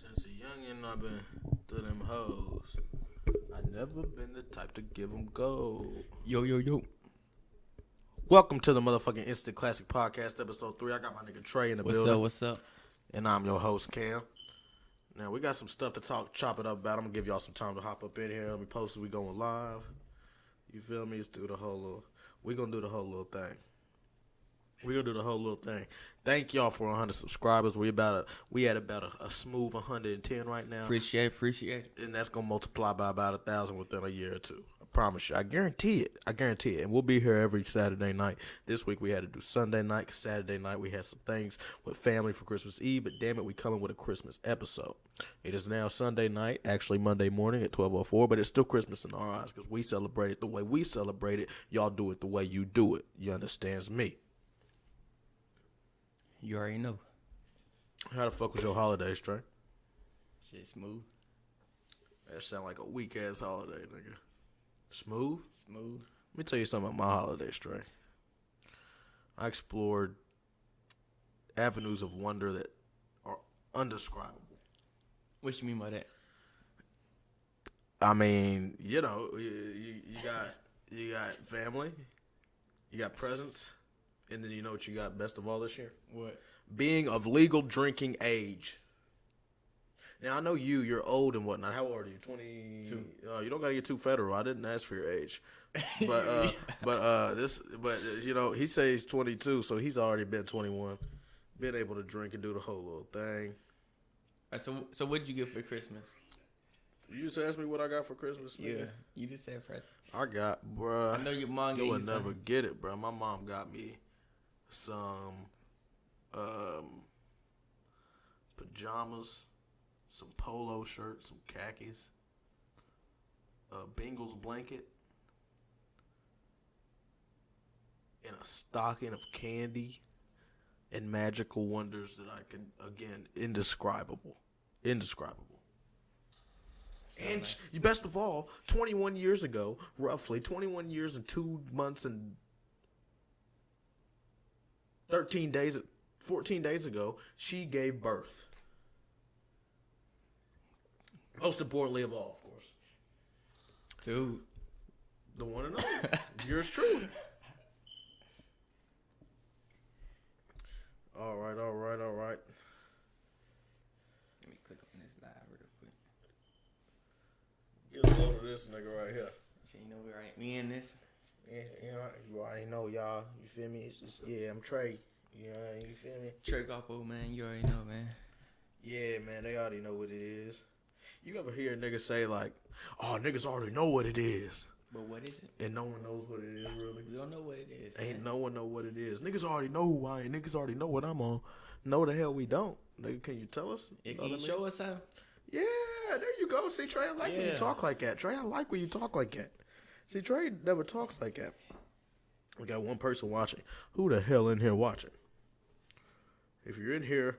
Since a youngin', I've been to them hoes. I never been the type to give them gold. Yo. Welcome to the motherfucking Instant Classic Podcast, episode 3. I got my nigga Trey in the building. What's up? And I'm your host, Cam. Now, we got some stuff to chop it up about. I'm going to give y'all some time to hop up in here. Let me post it. We going live. You feel me? Let's do the whole little... We going to do the whole little thing. Thank y'all for 100 subscribers. We at about a smooth 110 right now. Appreciate it. And that's going to multiply by about 1,000 within a year or two. I promise you. I guarantee it. And we'll be here every Saturday night. This week we had to do Sunday night because Saturday night we had some things with family for Christmas Eve. But damn it, we coming with a Christmas episode. It is now Sunday night, actually Monday morning at 12:04. But it's still Christmas in our eyes because we celebrate it the way we celebrate it. Y'all do it the way you do it. You understands me? You already know. How the fuck was your holiday, Trey? Shit smooth. That sound like a weak-ass holiday, nigga. Smooth? Smooth. Let me tell you something about my holiday, Trey. I explored avenues of wonder that are undescribable. What you mean by that? I mean, you know, you got family, you got presents, and then you know what you got best of all this year? What? Being of legal drinking age. Now, I know you're old and whatnot. How old are you? 22. You don't got to get too federal. I didn't ask for your age. But you know, he says 22, so he's already been 21. Been able to drink and do the whole little thing. All right, so what did you get for Christmas? You just asked me what I got for Christmas, nigga? Yeah, you just said present. I got, bruh. I know your mom gave you you would never something. get it, bruh. My mom got me some pajamas, some polo shirts, some khakis, a Bengals blanket, and a stocking of candy and magical wonders that I can, again, indescribable. And best of all, 21 years ago, roughly 21 years and 2 months and 14 days ago, she gave birth. Most importantly of all, of course. Dude. The one and only. Yours truly. All right. Let me click on this live real quick. Get a load of this nigga right here. So you know we in this. Yeah, you already know, y'all. You feel me? Yeah, I'm Trey. You feel me? Trey Garpo, man. You already know, man. Yeah, man. They already know what it is. You ever hear a nigga say like, "Oh, niggas already know what it is." But what is it? And no one knows what it is, really. We don't know what it is. Ain't no one know what it is. Niggas already know who I am. Niggas already know what I'm on. No, the hell we don't. Nigga, can you tell us? Can you show us something? Yeah, there you go. See, Trey, I like when you talk like that. Trey, I like when you talk like that. See, Trey never talks like that. We got one person watching. Who the hell in here watching? If you're in here,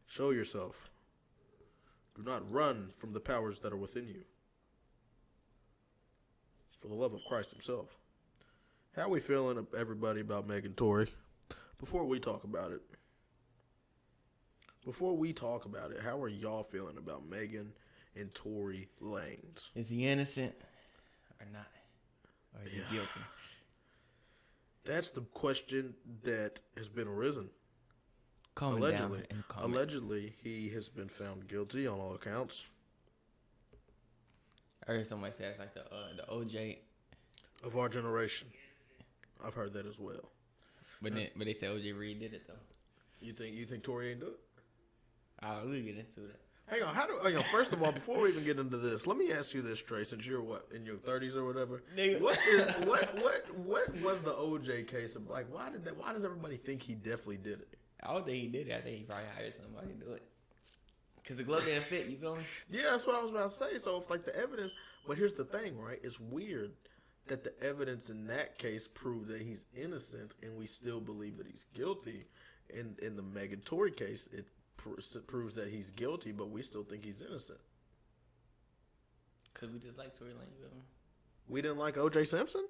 show yourself. Do not run from the powers that are within you. For the love of Christ himself. How we feeling, everybody, about Meg and Tory? Before we talk about it, how are y'all feeling about Megan and Tory Lanez? Is he innocent or not? Or is he guilty? That's the question that has been arisen. Comment down in the comments. Allegedly, he has been found guilty on all accounts. I heard somebody say it's like the OJ of our generation. I've heard that as well. But they said OJ Reed did it though. You think Tory ain't do it? I'll really get into that. Hang on, first of all, before we even get into this, let me ask you this, Trey, since you're what, in your 30s or whatever? What was the OJ case of? Like, why does everybody think he definitely did it? I don't think he did it. I think he probably hired somebody to do it. Because the glove didn't fit, you feel me? Yeah, that's what I was about to say. So, if like the evidence, but here's the thing, right? It's weird that the evidence in that case proved that he's innocent and we still believe that he's guilty. In the Meg and Tory case, it proves that he's guilty, but we still think he's innocent. Because we just like Tory Lanez, you feel me? We didn't like O.J. Simpson?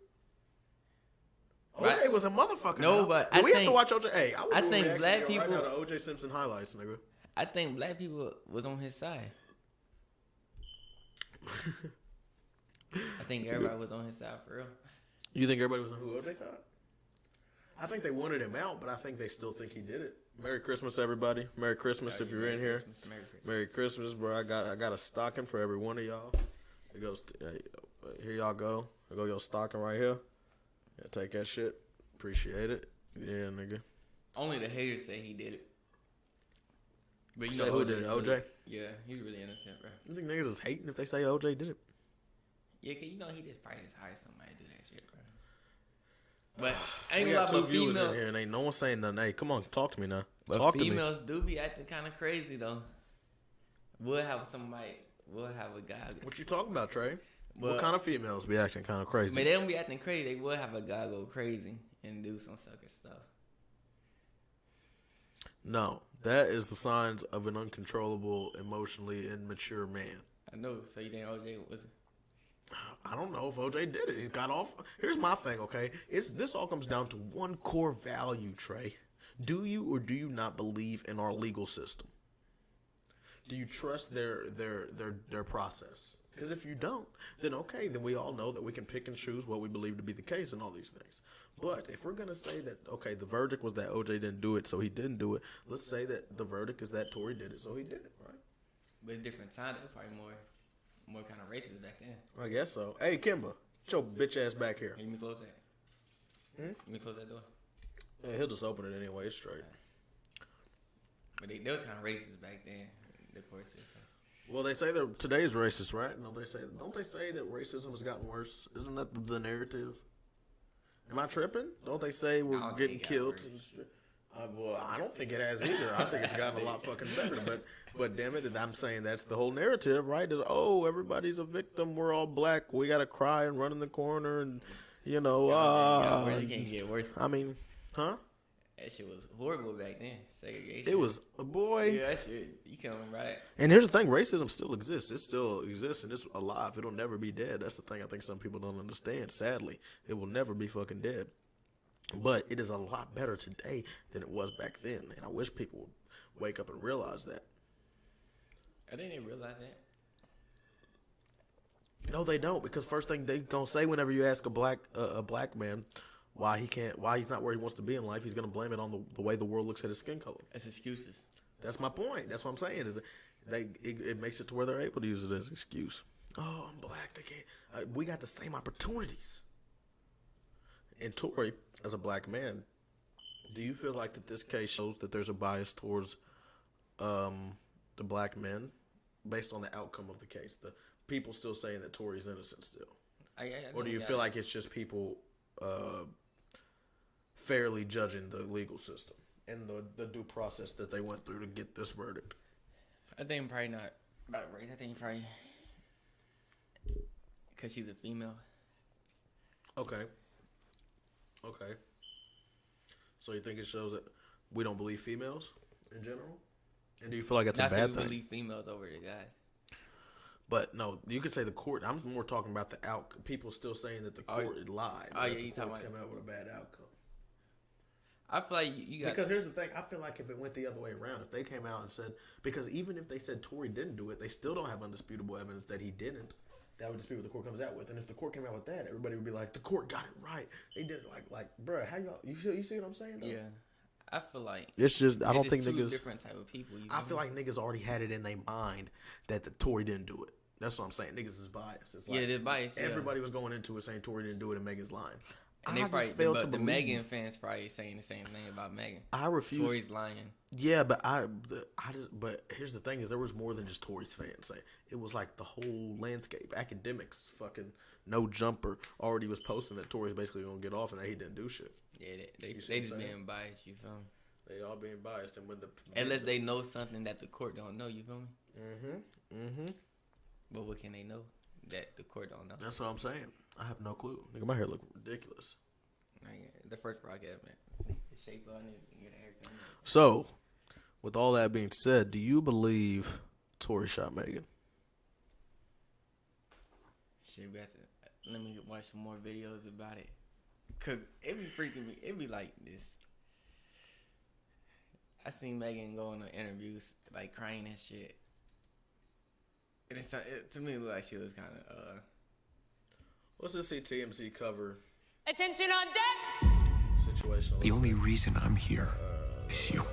OJ was a motherfucker. No, now. but we have to watch OJ. Hey, I think black people. Right now, the OJ Simpson highlights, nigga. I think black people was on his side. I think everybody was on his side for real. You think everybody was on who OJ side? I think they wanted him out, but I think they still think he did it. Merry Christmas, everybody. Merry Christmas if you're in here. Merry Christmas, bro. I got a stocking for every one of y'all. It goes. Here y'all go. I go your stocking right here. Yeah, take that shit. Appreciate it. Yeah, nigga. Only the haters say he did it. But you know who did it? OJ? Yeah, he's really innocent, bro. You think niggas is hating if they say OJ did it? Yeah, cause you know he just probably just hired somebody to do that shit, bro. But I ain't gonna lie, two viewers in here and ain't no one saying nothing. Hey, come on, talk to me now. But talk to me. Females do be acting kind of crazy though. We'll have a guy. What you talking about, Trey? What kind of females be acting kind of crazy? Man, they don't be acting crazy. They will have a guy go crazy and do some sucker stuff. No, that is the signs of an uncontrollable, emotionally immature man. I know. So you think OJ was? I don't know if OJ did it. He's got off. Here's my thing, okay? This all comes down to one core value, Trey. Do you or do you not believe in our legal system? Do you trust their process? Because if you don't, then okay, then we all know that we can pick and choose what we believe to be the case and all these things. But if we're going to say that, okay, the verdict was that OJ didn't do it, so he didn't do it, let's say that the verdict is that Tory did it, so he did it, right? But it's different time. It was probably more kind of racist back then. I guess so. Hey, Kimba, get your bitch ass back here. Hey, you me close that? You me close that door? Yeah, he'll just open it anyway. It's straight. But they was kind of racist back then. The court system. Well, they say that today's racist, right? Don't they say that racism has gotten worse? Isn't that the narrative? Am I tripping? Don't they say we're getting killed? Well, I don't think it has either. I think it's gotten a lot fucking better. But damn it, I'm saying that's the whole narrative, right? Is everybody's a victim. We're all black. We gotta cry and run in the corner, and Really can't get worse. I mean, huh? That shit was horrible back then. Segregation. It was a boy. Yeah, that shit. You coming right? And here's the thing: racism still exists. It still exists, and it's alive. It'll never be dead. That's the thing. I think some people don't understand. Sadly, it will never be fucking dead. But it is a lot better today than it was back then, and I wish people would wake up and realize that. I think they realize that. No, they don't, because first thing they gonna say whenever you ask a black man why he's not where he wants to be in life, he's gonna blame it on the way the world looks at his skin color. That's excuses. That's my point. That's what I'm saying. Is it makes it to where they're able to use it as an excuse. Oh, I'm black. They can't. We got the same opportunities. And Tory, as a black man, do you feel like that this case shows that there's a bias towards the black men based on the outcome of the case? The people still saying that Tory's innocent still, or do you feel like it's just people fairly judging the legal system and the due process that they went through to get this verdict? I think probably not about race. I think probably because she's a female. Okay. So you think it shows that we don't believe females in general? And do you feel like that's a bad thing? We believe females over the guys. But no, you could say the court. I'm more talking about the outcome. People still saying that the court lied. Oh yeah, you talking about came out with a bad outcome. I feel like you got, because here's the thing. I feel like if it went the other way around, if they came out and said, because even if they said Tory didn't do it, they still don't have undisputable evidence that he didn't. That would just be what the court comes out with. And if the court came out with that, everybody would be like, the court got it right. They did it like, bro, how y'all? You see what I'm saying? Though? Yeah, I feel like it's just I don't think two niggas. Different type of people. I feel like niggas already had it in their mind that the Tory didn't do it. That's what I'm saying. Niggas is biased. It's like, they're biased. Everybody was going into it saying Tory didn't do it and Megan's lying. And they probably failed to believe. The Megan fans probably saying the same thing about Megan. I refuse. Tory's lying. Yeah, but but here's the thing: is there was more than just Tory's fans. It was like the whole landscape. Academics, fucking no jumper, already was posting that Tory's basically gonna get off and that he didn't do shit. Yeah, they just being biased. You feel me? They all being biased, and when unless they know something that the court don't know. You feel me? Mm-hmm. But what can they know that the court don't know? That's what I'm saying. I have no clue. Nigga, my hair look ridiculous. The first broadcast, man. The shape on it, get a haircut. So, with all that being said, do you believe Tory shot Megan? Shit, let me watch some more videos about it. Cause it be freaking me. It be like this. I seen Megan go in the interviews like crying and shit, and to me it looked like she was kind of. Let's just see TMZ cover. Attention on deck! Situation. The only reason I'm here is you.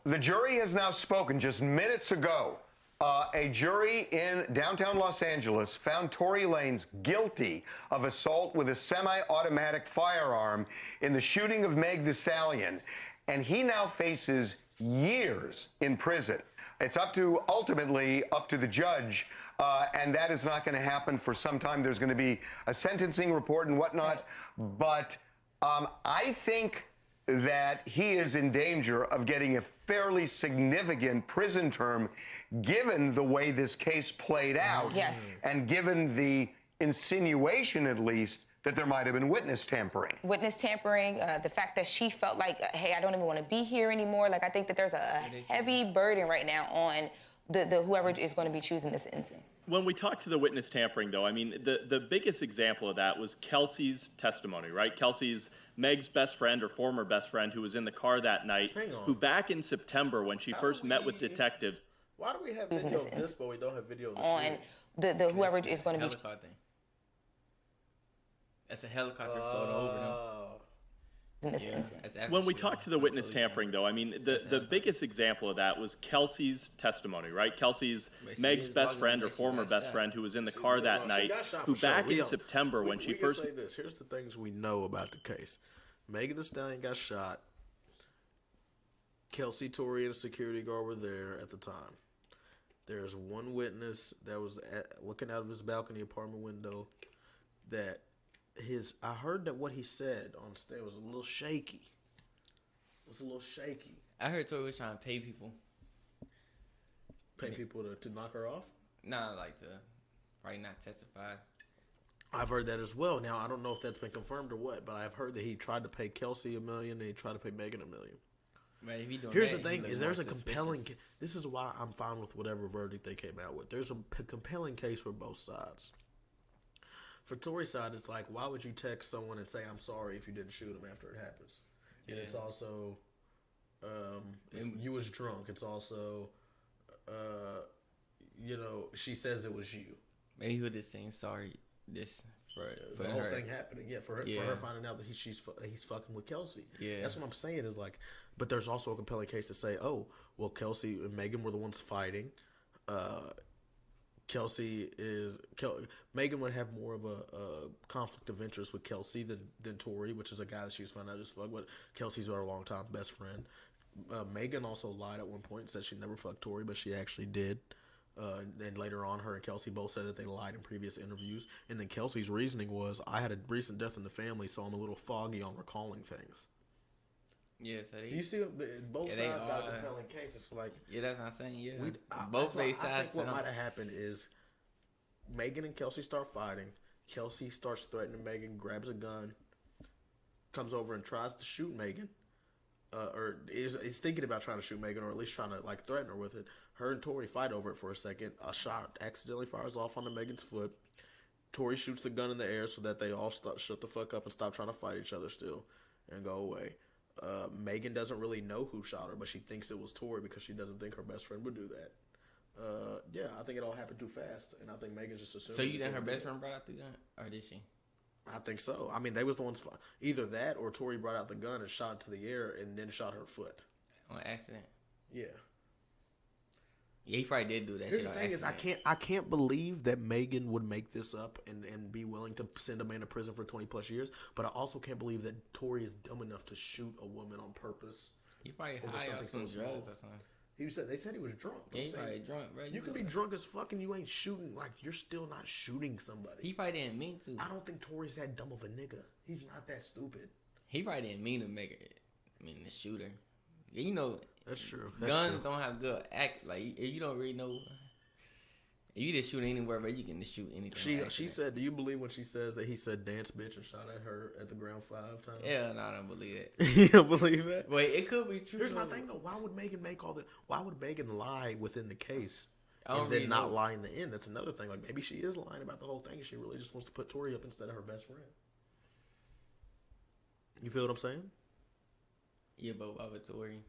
The jury has now spoken just minutes ago. A jury in downtown Los Angeles found Tory Lanez guilty of assault with a semi-automatic firearm in the shooting of Meg Thee Stallion, and he now faces years in prison. It's ultimately up to the judge, and that is not going to happen for some time. There's going to be a sentencing report and whatnot, but I think that he is in danger of getting a fairly significant prison term given the way this case played out. Yes. And given the insinuation, at least, that there might have been witness tampering. Witness tampering, the fact that she felt like, hey, I don't even want to be here anymore. Like, I think that there's a heavy burden right now on the whoever is going to be choosing this instance. When we talk to the witness tampering, though, I mean, the biggest example of that was Kelsey's testimony, right? Kelsey's Meg's best friend or former best friend who was in the car that night, who back in September when she first met with detectives. Why do we have video of this, but we don't have video of the On shooting? the whoever is going to be... Helicopter. That's a helicopter floating over them. in this instance. When we talk to the witness tampering, though, I mean, the biggest example of that was Kelsey's testimony, right? Kelsey's Meg's best friend or former best friend who was in the car that night, who back in September when she first... say this. Here's the things we know about the case. Megan Thee Stallion got shot. Kelsey, Tory, and a security guard were there at the time. There's one witness that was looking out of his balcony apartment window that I heard that what he said on stage was a little shaky. It was a little shaky. I heard Tory was trying to pay people. Pay people to knock her off? Nah, like to probably not testify. I've heard that as well. Now, I don't know if that's been confirmed or what, but I've heard that he tried to pay Kelsey $1 million and he tried to pay Megan $1 million. Man, if he doing Here's that, the thing: he is look there's more a compelling. suspicious. This is why I'm fine with whatever verdict they came out with. There's a compelling case for both sides. For Tory's side, it's like, why would you text someone and say I'm sorry if you didn't shoot him after it happens? And it's also, if you was drunk. It's also, she says it was you. Maybe he was just saying sorry. This for The whole her. thing happening, for her finding out that he's fucking with Kelsey. Yeah, that's what I'm saying. Is like, but there's also a compelling case to say, oh, well, Kelsey and Megan were the ones fighting. Megan would have more of a conflict of interest with Kelsey than Tory, which is a guy that she was finding out just fuck. But Kelsey's her longtime best friend. Megan also lied at one point and said she never fucked Tory, but she actually did. And later on, her and Kelsey both said that they lied in previous interviews. And then Kelsey's reasoning was, I had a recent death in the family, so I'm a little foggy on recalling things. Yeah, so Do you see both sides got a compelling case? It's like, yeah, that's what I'm saying. Yeah, both sides. I think what might have happened is Megan and Kelsey start fighting. Kelsey starts threatening Megan, grabs a gun, comes over and tries to shoot Megan. Or is thinking about trying to shoot Megan, or at least trying to threaten her with it. Her and Tory fight over it for a second. A shot accidentally fires off onto Megan's foot. Tory shoots the gun in the air so that they all shut the fuck up and stop trying to fight each other still and go away. Megan doesn't really know who shot her, but she thinks it was Tory because she doesn't think her best friend would do that. I think it all happened too fast, and I think Megan's just assuming. So you think her best friend brought out the gun, or did she? I think so. I mean, they was the ones. Either that, or Tory brought out the gun and shot it to the air, and then shot her foot on accident. Yeah. Yeah, he probably did do that. Here's shit the thing: is I can't believe that Megan would make this up and be willing to send a man to prison for 20+ years. But I also can't believe that Tory is dumb enough to shoot a woman on purpose. He probably high off some drugs or something. They said he was drunk. Yeah, he probably drunk, bro. You can be drunk as fuck and you ain't shooting. Like, you're still not shooting somebody. He probably didn't mean to. I don't think Tory's that dumb of a nigga. He's not that stupid. He probably didn't mean to make it. I mean, the shooter. You know, that's true. Guns don't have good act. Like, if you don't really know, if you just shoot anywhere, but you can just shoot anything. She said, do you believe when she says that he said dance bitch and shot at her at the ground 5 times? Yeah, no, I don't believe it. You don't believe it? Wait, it could be true. Here's my thing though. Why would Megan make why would Megan lie within the case? and then not lie in the end. That's another thing. Like, maybe she is lying about the whole thing and she really just wants to put Tory up instead of her best friend. You feel what I'm saying? Yeah, but why would Tory?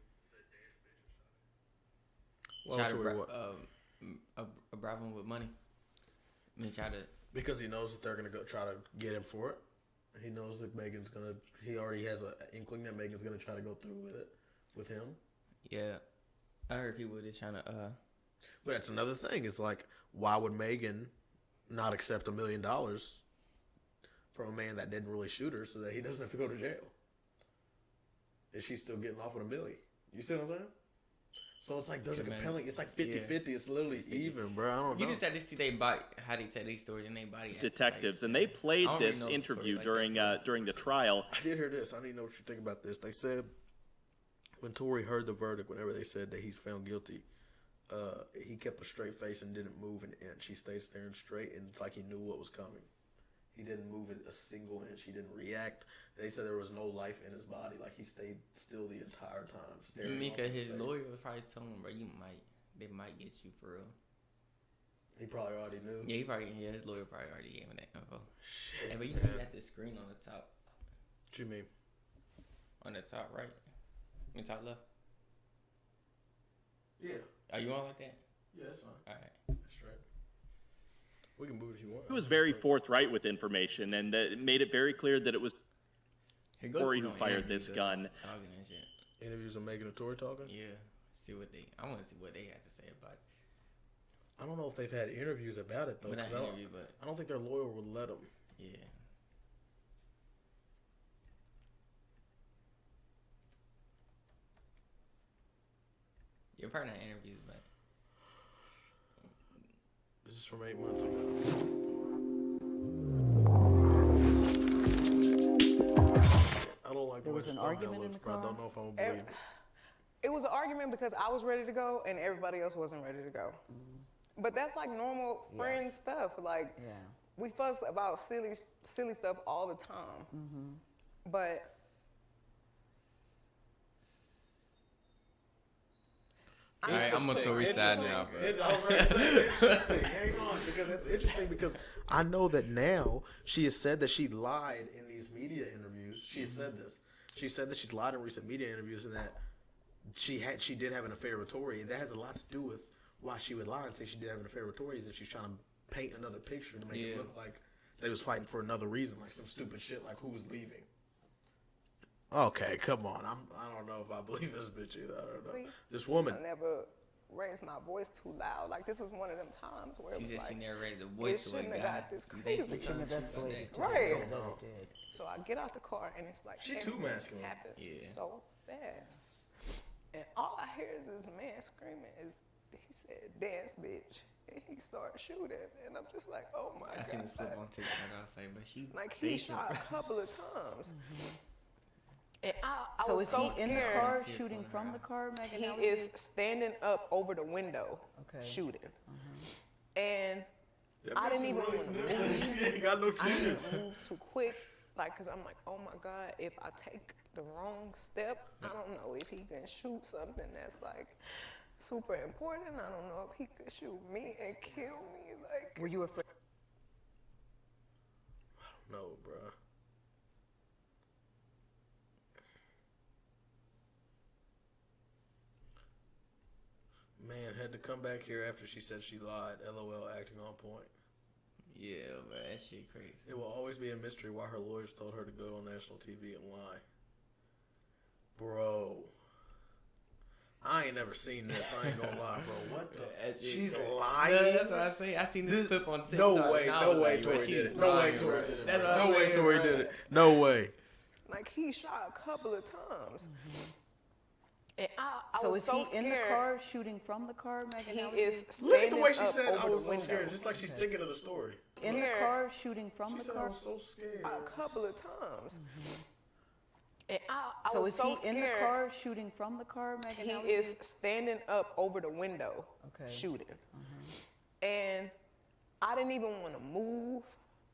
Why would Tory what? Bribe him with money. I mean, try to... Because he knows that they're going to go try to get him for it. He knows that Megan's going to... He already has an inkling that Megan's going to try to go through with it, with him. Yeah. I heard people were just trying to... But that's another thing. It's like, why would Megan not accept $1 million from a man that didn't really shoot her so that he doesn't have to go to jail? Is she still getting off with $1 million? You see what I'm saying? So it's like there's a compelling... It's like 50-50. It's literally even, bro. I don't know. You just had to see they body... How they tell these stories and they body... Detectives. And they played this interview during the trial. I did hear this. I need to know what you think about this. They said when Tory heard the verdict, whenever they said that he's found guilty, he kept a straight face and didn't move an inch. He stayed staring straight, and it's like he knew what was coming. He didn't move a single inch. He didn't react. They said there was no life in his body. Like, he stayed still the entire time. Mika, his lawyer was probably telling him, bro, they might get you for real. He probably already knew. Yeah, his lawyer probably already gave him that info. Shit, hey, but you got this screen on the top. What you mean? On the top right? I mean, top left? Yeah. Are you on like that? Yeah, that's fine. All right. That's right. We can move if you want. He was very forthright with information and that made it very clear that it was Tory who fired this gun. Talking and shit. Interviews of Meg and Tory talking? Yeah. I want to see what they have to say about it. I don't know if they've had interviews about it, though. But I don't think their lawyer would let them. Yeah. You're probably not interviews, but... This is from 8 months ago. I don't like the There way was this an thumbnail argument in looks, the but I car? don't know if I'm going to believe it. It was an argument because I was ready to go and everybody else wasn't ready to go. But that's like normal friend stuff. Like, we fuss about silly stuff all the time. But All right, I'm on Tory's side now. I was going to say, interesting. Hang on, because that's interesting because I know that now she has said that she lied in these media interviews. She has said this. She said that she's lied in recent media interviews and that she did have an affair with Tory. And that has a lot to do with why she would lie and say she did have an affair with Tory is that she's trying to paint another picture to make it look like they was fighting for another reason, like some stupid shit like who was leaving. Okay, come on. I don't know if I believe this bitch either. I don't know. This woman. I never raised my voice too loud. Like, this was one of them times where it was like, she never raised the voice. It shouldn't have got this They crazy. Shouldn't have escalated. Right. No, it did. So I get out the car and it's like, She too everything masculine. happens so fast. And all I hear is this man screaming. He said, "Dance, bitch." And he started shooting. And I'm just like, oh my God. I seen the slip on TikTok. I was like, but she... Like, he shot a couple of times. And I So was is so he scared. in the car shooting from the car, Megan? He How is standing up over the window shooting. And I didn't even want to move. She ain't got no I teeth. didn't move too quick. Like, because I'm like, oh my God, if I take the wrong step, I don't know if he can shoot something that's like super important. I don't know if he could shoot me and kill me. Like, Were you afraid? No, bruh. Man, had to come back here after she said she lied. LOL, acting on point. Yeah, but that shit crazy. It will always be a mystery why her lawyers told her to go on national TV and lie. Bro. I ain't never seen this. I ain't gonna lie, bro. What the? She's lying. No, that's what I say. I seen this clip on TikTok. No way Tory did it. No way Tory did it. No way Tory did it. No way. Like, he shot a couple of times. And I So was is so he scared. in the car shooting from the car, Megan? He How is Look at the standing way she up said over I was the so window. scared. Just like she's thinking of the story. in the scared. car shooting from She the said I car? was so scared. A couple of times. And I So was is so he scared. in the car shooting from the car, Megan? He How is standing up over the window shooting. And I didn't even want to move.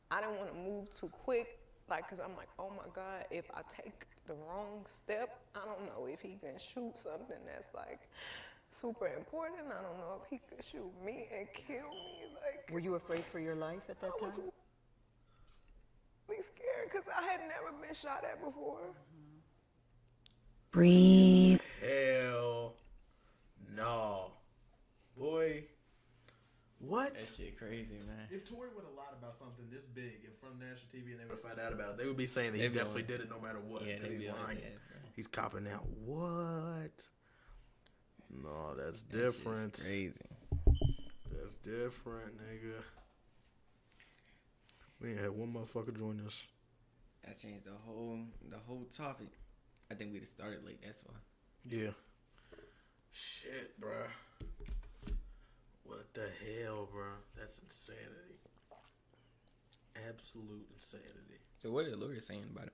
I didn't want to move too quick. Like, because I'm like, oh my God, if I take the wrong step, I don't know if he can shoot something that's like super important. I don't know if he could shoot me and kill me. Like, Were you afraid for your life at that I was time? really scared because I had never been shot at before. Breathe. Hell no. Boy. What? That shit crazy, man. If Tory would have lied about something this big in front of national TV and they would have found out about it, they would be saying that he They be definitely on- did it no matter what. Yeah, Because they he's be on lying. his ass, bro. He's copping out. What? No, that's That shit's different. crazy. That's different, nigga. We ain't had one motherfucker join us. That changed the whole topic. I think we just started late. That's why. Yeah. Shit, bruh. What the hell, bruh? That's insanity. Absolute insanity. So what are the lawyers saying about it?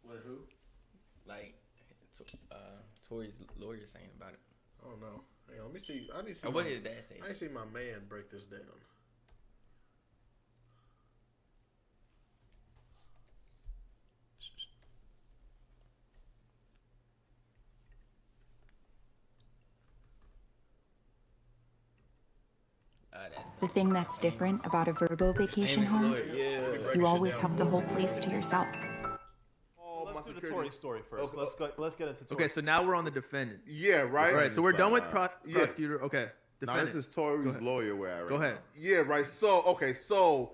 What, who? Like, Tory's lawyer saying about it. I don't know. Hang on, let me see. I need to see. What did that say? I need to see my man break this down. That's The thing that's different about a Verbo vacation famous home, lawyer. Yeah. you always have the whole place to yourself. Let's do the Tory story first. Let's get into Tory. Okay, so now we're on the defendant. Yeah, right. All right, so we're done with Yeah. prosecutor. Okay, Now defendant. this is Tory's lawyer where I read. Go ahead. Yeah, right. So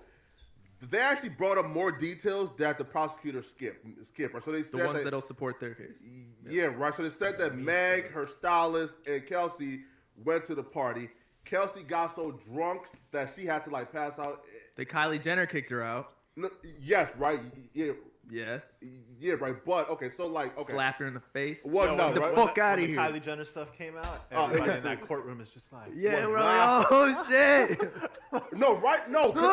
they actually brought up more details that the prosecutor skipped. Right? So they The said ones that, that'll support their case. yeah, right. So they said that Meg, her stylist, and Kelsey went to the party. Kelsey got so drunk that she had to like pass out. The Kylie Jenner kicked her out. No, yes, right. Yeah, Yes. yeah, right. But okay, so like okay. Slapped her in the face. Well, Yo, no, get the right? fuck out of When here. the Kylie Jenner stuff came out, Oh, everybody in yeah. that courtroom is just like, Yeah, was we're like, oh shit. No, right? No, 'cause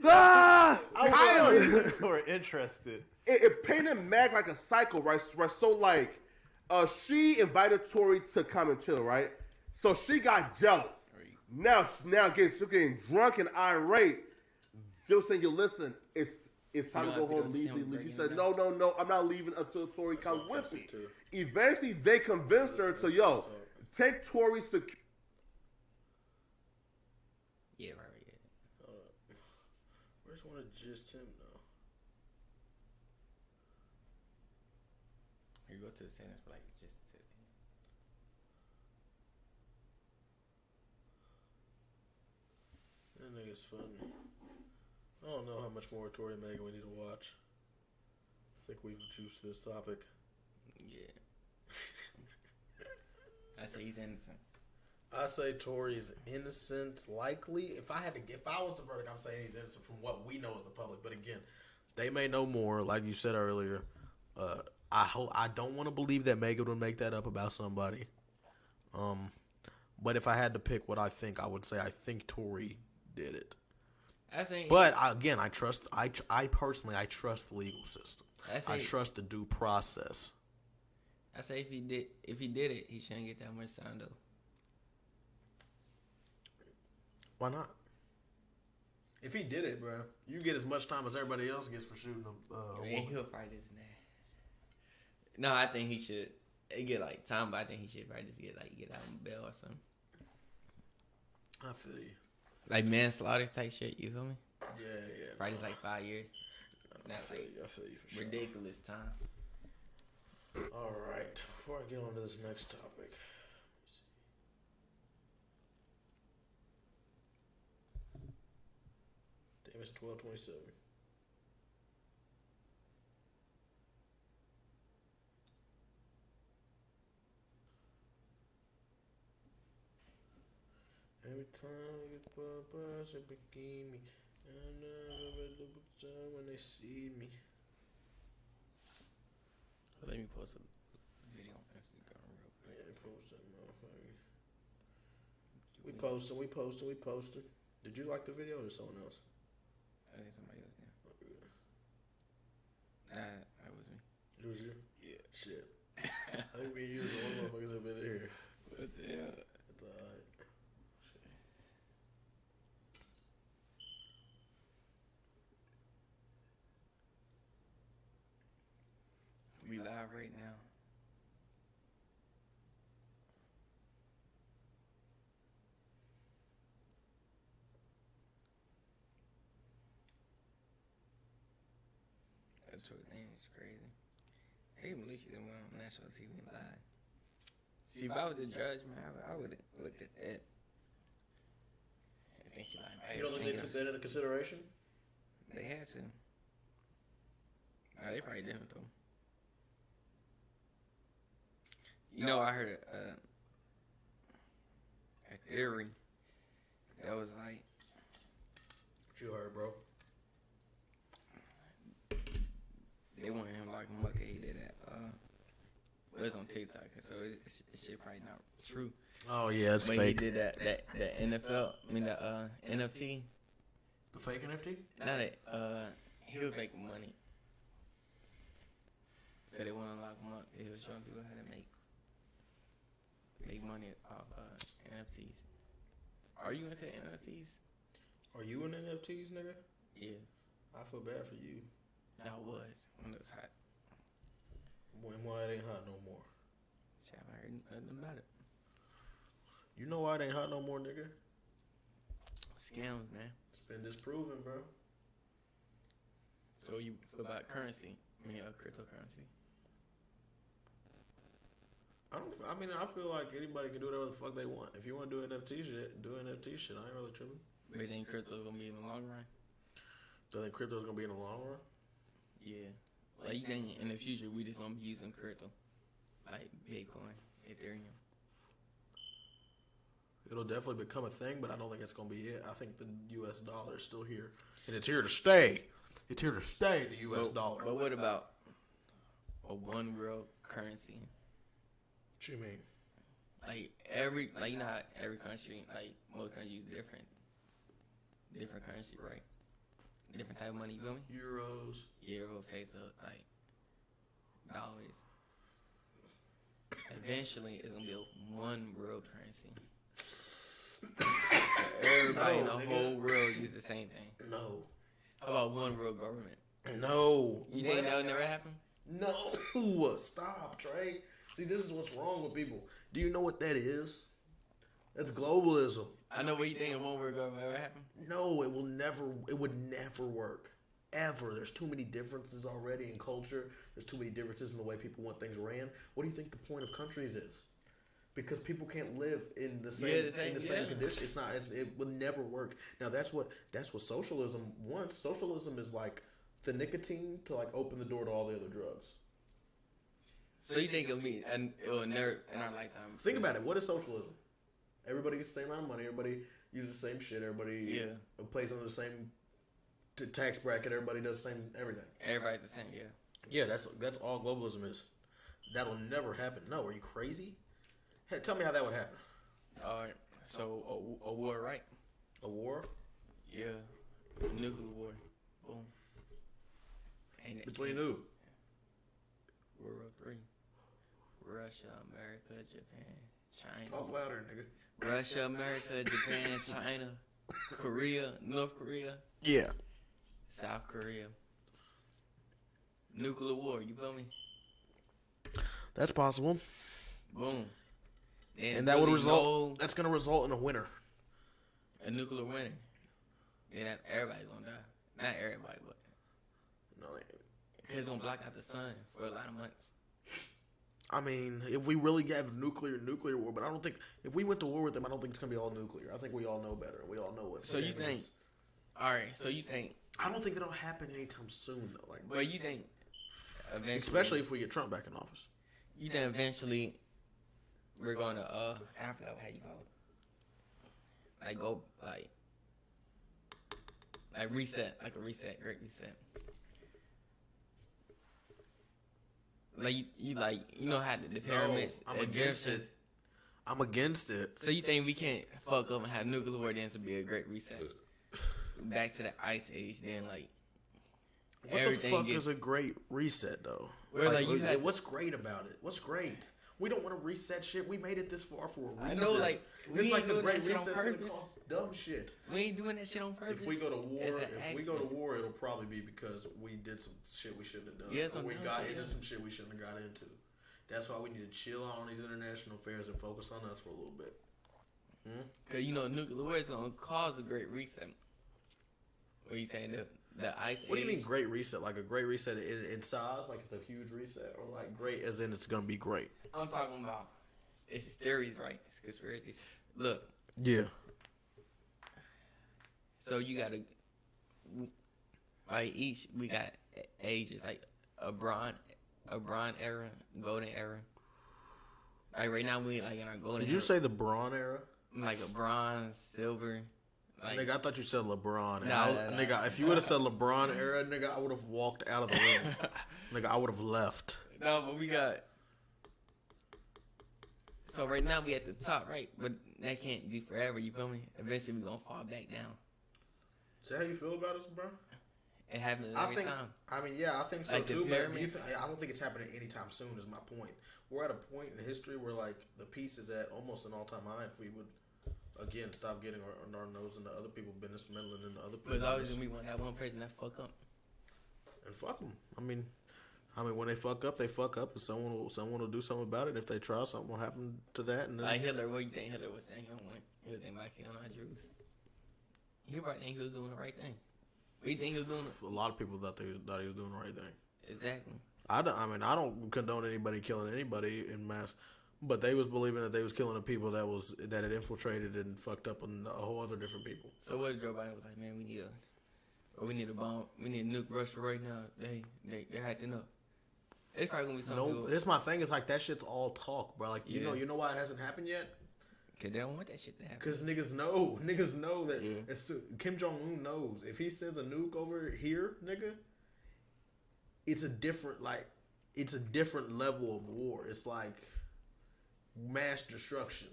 I was Kylie were interested. it painted Meg like a psycho, right? So like, she invited Tory to come and chill, right? So she got jealous. Now she's getting drunk and irate. They were saying, "Yo, listen, it's time You to don't go have home, to go to leave." him She breaking said, it "No, I'm not leaving until Tory comes what I'm with me." trying to say, too. Eventually, they convinced her to, "Yo, take Tory security." Yeah, right. Where's one of just him though? You go to the center for like just to. That nigga's funny. I don't know how much more Tory and Megan we need to watch. I think we've juiced this topic. Yeah. I say he's innocent. I say Tory's innocent. Likely, if I was the verdict, I'm saying he's innocent from what we know as the public. But again, they may know more. Like you said earlier, I don't want to believe that Megan would make that up about somebody. But if I had to pick what I think, I would say I think Tory did it. But again, I personally trust the legal system. I trust the due process. I say if he did it, he shouldn't get that much time though. Why not? If he did it, bro, you get as much time as everybody else gets for shooting a Man, woman. he'll fight his neck. No, I think he should. He get like time, but I think he should probably just get out on bail or something. I feel you. Like manslaughter type shit. You feel me? Yeah. Probably just like 5 years. I feel you for sure. Ridiculous time. All right. Before I get on to this next topic. Damn, it's 12:27. Every time you get purpose, you begin me. And when they see me. Let me post a video on Instagram real quick. Yeah, post that motherfucker. We posted. Did you like the video or someone else? I think somebody else now. I was me. It was you? Yeah. Shit. I think me and you was the only motherfuckers that been here. What the hell? It's alright. We live right now. vibratory thing is crazy. They even least them on national TV live. See, if I was the judge, man, I would have looked at that. I think You don't think they took that into consideration? They had to. They probably didn't though. You know, I heard a theory that was like. What you heard, bro? They want him like Mucka. He did that. It was on TikTok, so this shit probably not true. Oh yeah, it's but fake. He did that NFL. I mean the NFT. The fake NFT? Not it. He was making money. So they want to lock him up. He was showing people how to make money off NFTs. Are you into NFTs? Are you in NFTs, nigga? Yeah. I feel bad for you. I was when it was hot. When why it ain't hot no more? Shit, I heard nothing about it. You know why it ain't hot no more, nigga? Scams, man. It's been disproven, bro. So you feel about currency? I mean, cryptocurrency. I feel like anybody can do whatever the fuck they want. If you want to do NFT shit, do NFT shit. I ain't really tripping. But you think crypto's gonna be in the long run? Do you think crypto's gonna be in the long run? Yeah. Like you think in the future we just gonna be using crypto, like Bitcoin, Ethereum. It'll definitely become a thing, but I don't think it's gonna be it. I think the U.S. dollar is still here, and it's here to stay. It's here to stay. The U.S. dollar. But what about a one world currency? What you mean? Like you know how every country, like most countries use different currency, right? Different type of money, you feel me? Euros. Euro, peso, like dollars. Eventually, it's gonna be a one world currency. Everybody in the whole world use the same thing. No. How about one world government? No. You think that would never happen? No. Stop, Trey. See, this is what's wrong with people. Do you know what that is? That's globalism. I know what you think of one world government ever happen. No, it would never work. Ever. There's too many differences already in culture. There's too many differences in the way people want things ran. What do you think the point of countries is? Because people can't live in the same condition. It's not. It will never work. Now that's what socialism wants. Socialism is like the nicotine to like open the door to all the other drugs. So you think it'll be and it will never in our lifetime? Think about it. What is socialism? Everybody gets the same amount of money. Everybody uses the same shit. Everybody plays under the same tax bracket. Everybody does the same everything. Everybody's the same. Yeah. Yeah, that's all globalism is. That'll never happen. No, are you crazy? Hey, tell me how that would happen. All right. So a war, right? A war? Yeah. Nuclear war. Boom. Between who? World War III. Russia, America, Japan, China. Talk louder, nigga. Russia, America, Japan, China, Korea, North Korea. Yeah. South Korea. Nuclear war, you feel me? That's possible. Boom. And that would result. That's gonna result in a winner. A nuclear winner. Then everybody's gonna die. Not everybody, but no, it's gonna block out the sun for a lot of months. I mean, if we really have nuclear war, but I don't think if we went to war with them, I don't think it's gonna be all nuclear. I think we all know better. We all know what. So you think? All right. So you think? I don't think it'll happen anytime soon, though. Like, but you think? Eventually, especially if we get Trump back in office. You think eventually we're gonna I forgot how you call it. Like go like reset, like a reset, great reset. Like you know how the pyramids. No, I'm against it. I'm against it. So you think we can't fuck up and have nuclear war? Then it would be a great reset. Back to the ice age. Then like. What the fuck is a great reset though? Like, what's great about it? What's great? We don't want to reset shit. We made it this far for a reason. I know, like it's like the great reset's gonna cost dumb shit. We ain't doing that shit on purpose. If we go to war, it'll probably be because we did some shit we shouldn't have done. Yeah, we got into some shit we shouldn't have got into. That's why we need to chill out on these international affairs and focus on us for a little bit. Cause you know nuclear war is gonna cause a great reset. What you saying? the ice What do you age. mean great reset? Like a great reset in size? Like it's a huge reset? Or like great as in it's going to be great? I'm talking about, it's theories, right? It's conspiracy. Look. Yeah. So you got to, like each, we got ages, like a bronze era, golden era. Like right now we like in our golden Did era. you say the Braun era? Like a bronze, silver. Like, Nigga, I thought you said LeBron. Nah, Nigga, if you would have said LeBron era, nigga, I would have walked out of the room. Nigga, I would have left. No, but we got. So right now we at the top, right? But that can't be forever. You feel me? Eventually we gonna fall back down. Is that how you feel about us, bro? It happens I every think. time. I mean, yeah, I think so Like the too. But pyramids. I don't think it's happening anytime soon. Is my point. We're at a point in history where like the peace is at almost an all-time high. If we would again stop getting our nose into other people's business, meddling into other But people's it's always business. gonna be that one person that fuck up. And fuck them. I mean, when they fuck up, they fuck up, and someone will do something about it. If they try, something will happen to that. And then, Like Hitler, what do you think Hitler was saying? He was thinking about killing our Jews. He probably think he was doing the right thing. What do you think he was doing? a lot of people thought he was doing the right thing. Exactly. I don't condone anybody killing anybody in mass, but they was believing that they was killing the people that had infiltrated and fucked up on a whole other different people. So what if Joe Biden was like, man, we need a bomb, we need to nuke Russia right now. They're acting up. It's probably gonna be something. No, this my thing is like that shit's all talk, bro. Like you know why it hasn't happened yet? Cause they don't want that shit to happen. Cause niggas know that Kim Jong Un knows if he sends a nuke over here, nigga, it's a different level of war. It's like mass destruction.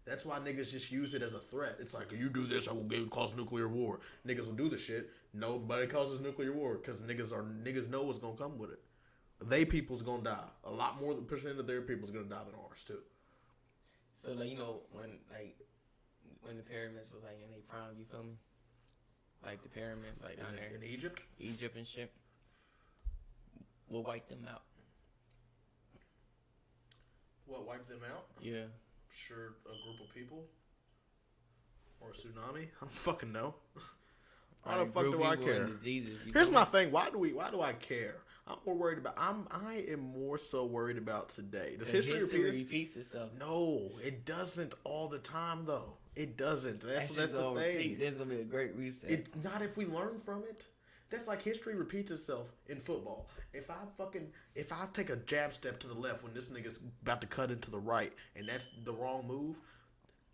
That's why niggas just use it as a threat. It's like, you do this, I will cause nuclear war. Niggas will do the shit. Nobody causes nuclear war because niggas know what's gonna come with it. They people's gonna die. A lot more percent of their people's gonna die than ours too. So like when the pyramids was like in their prime, you feel me? Like the pyramids like down there in Egypt and shit. We'll wipe them out. What, wipe them out? Yeah. Sure, a group of people or a tsunami. I don't fucking know. Why the fuck do I care? Here's my thing. Why do I care? I'm more worried about. I am more so worried about today. Does history repeats itself? No, it doesn't all the time though. It doesn't. That's the thing. There's gonna be a great reset. Not if we learn from it. That's like history repeats itself in football. If I take a jab step to the left when this nigga's about to cut into the right and that's the wrong move,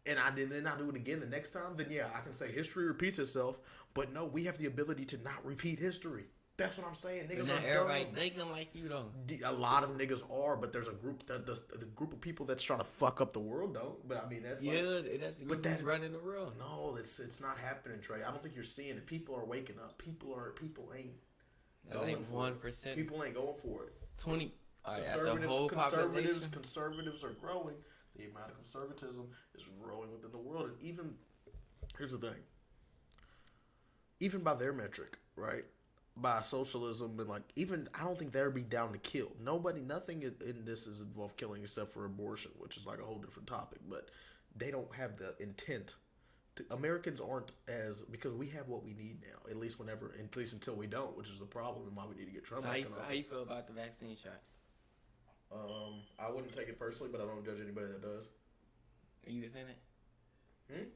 and then I do it again the next time, then yeah, I can say history repeats itself. But no, we have the ability to not repeat history. That's what I'm saying. Niggas not are everybody dumb. thinking like you though. A lot of niggas are, but there's a group the group of people that's trying to fuck up the world don't. But I mean that's that's running the world. No, it's not happening, Trey. I don't think you're seeing it. People are waking up. People ain't going for 1%. it. People ain't going for it. 20. The whole population. Conservatives are growing. The amount of conservatism is growing within the world, and even here's the thing. Even by their metric, right? By socialism and I don't think they'd be down to kill. Nothing in this is involved killing except for abortion, which is like a whole different topic. But they don't have the intent. Americans aren't because we have what we need now. At least until we don't, which is the problem and why we need to get Trump. So how you feel about the vaccine shot? I wouldn't take it personally, but I don't judge anybody that does. Are you just in it?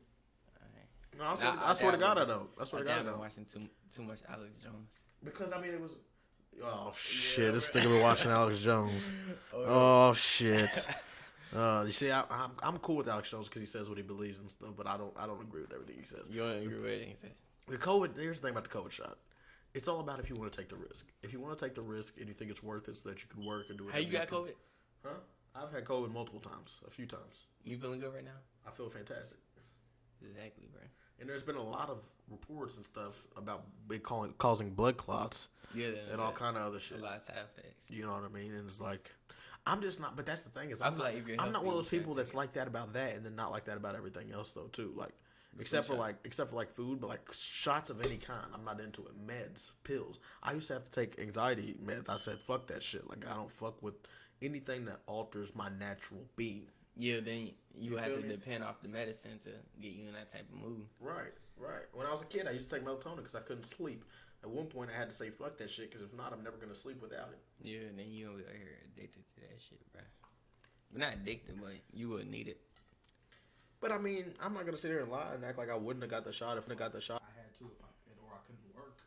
No, I swear to God I don't. I swear to God I I've been don't. watching too much Alex Jones. Because I mean it was. Oh shit! This nigga been watching Alex Jones. Oh shit! You see, I'm cool with Alex Jones because he says what he believes and stuff, but I don't agree with everything he says. You don't agree with everything he says? The COVID. Here's the thing about the COVID shot. It's all about if you want to take the risk. If you want to take the risk and you think it's worth it, so that you can work and do it. How you got COVID? Huh? I've had COVID multiple times, a few times. You feeling good right now? I feel fantastic. Exactly, bro. And there's been a lot of reports and stuff about it causing blood clots. Yeah, and all kind of other shit. A lot of side effects. You know what I mean? And it's like, I'm just not. But that's the thing is, I feel like if you're I'm not one of those healthy, people that's like that about that, and then not like that about everything else though too. Like, The except flu for like food, but like shots of any kind, I'm not into it. Meds, pills. I used to have to take anxiety meds. I said, fuck that shit. Like, I don't fuck with anything that alters my natural being. Yeah, then you have to feel me? depend off the medicine to get you in that type of mood. Right. When I was a kid, I used to take melatonin because I couldn't sleep. At one point, I had to say fuck that shit because if not, I'm never gonna sleep without it. Yeah, and then you over here addicted to that shit, bro. But not addicted, but you would need it. But I mean, I'm not gonna sit here and lie and act like I wouldn't have got the shot if I got the shot. I had to, or I couldn't work.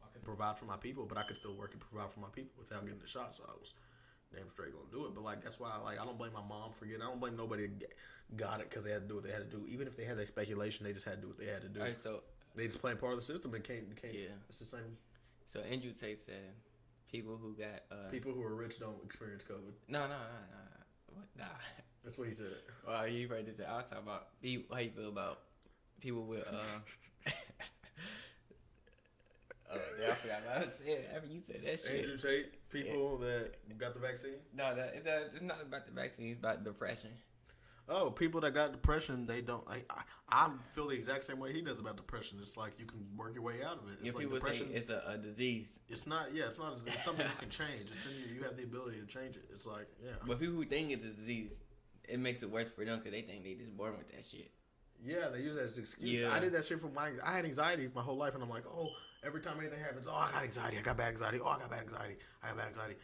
I could provide for my people, but I could still work and provide for my people without getting the shot. So I was damn straight gonna do it. But like that's why I don't blame my mom for getting. I don't blame nobody that got it because they had to do what they had to do. Even if they had their speculation, they just had to do what they had to do. All right, so they just playing part of the system and can't. Yeah, it's the same. So Andrew Tate said, people who got people who are rich don't experience COVID. No. Nah. That's what he said. Well, he right there. I was talking about how you feel about people with I forgot what I was saying after you said that shit. Andrew Tate, people that got the vaccine? No, it's not about the vaccine. It's about depression. Oh, people that got depression, they don't. I feel the exact same way he does about depression. It's like you can work your way out of it. It's like people say it's a disease. It's not. Yeah, it's not. It's something you can change. It's in you. You have the ability to change it. It's like, yeah. But people who think it's a disease, it makes it worse for them because they think they just born with that shit. Yeah, they use that as an excuse. Yeah. I did that shit for I had anxiety my whole life, and I'm like, oh, every time anything happens, oh, I got anxiety. I got bad anxiety. Oh, I got bad anxiety. I got bad anxiety.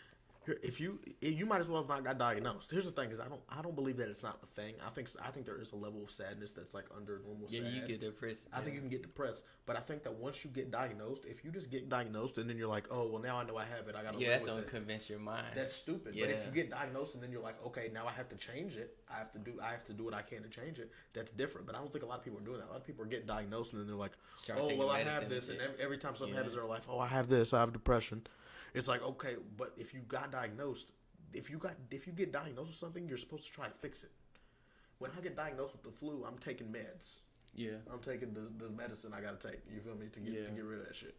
If you might as well have not got diagnosed. Here's the thing: is I don't believe that it's not a thing. I think there is a level of sadness that's like under normal. Yeah, sad. you get depressed. I think you can get depressed, but I think that once you get diagnosed, if you just get diagnosed and then you're like, oh well, now I know I have it. I gotta. Yeah, live that's with gonna convince your mind. That's stupid. Yeah. But if you get diagnosed and then you're like, okay, now I have to change it. I have to do what I can to change it. That's different. But I don't think a lot of people are doing that. A lot of people are getting diagnosed and then they're like, Start oh taking well, I medicine have this, and and shit. every time something Yeah. happens in their life, oh I have this, I have depression. It's like, okay, but if you got diagnosed. If you get diagnosed with something, you're supposed to try to fix it. When I get diagnosed with the flu, I'm taking meds. Yeah. I'm taking the medicine I gotta take. You feel me? To get rid of that shit.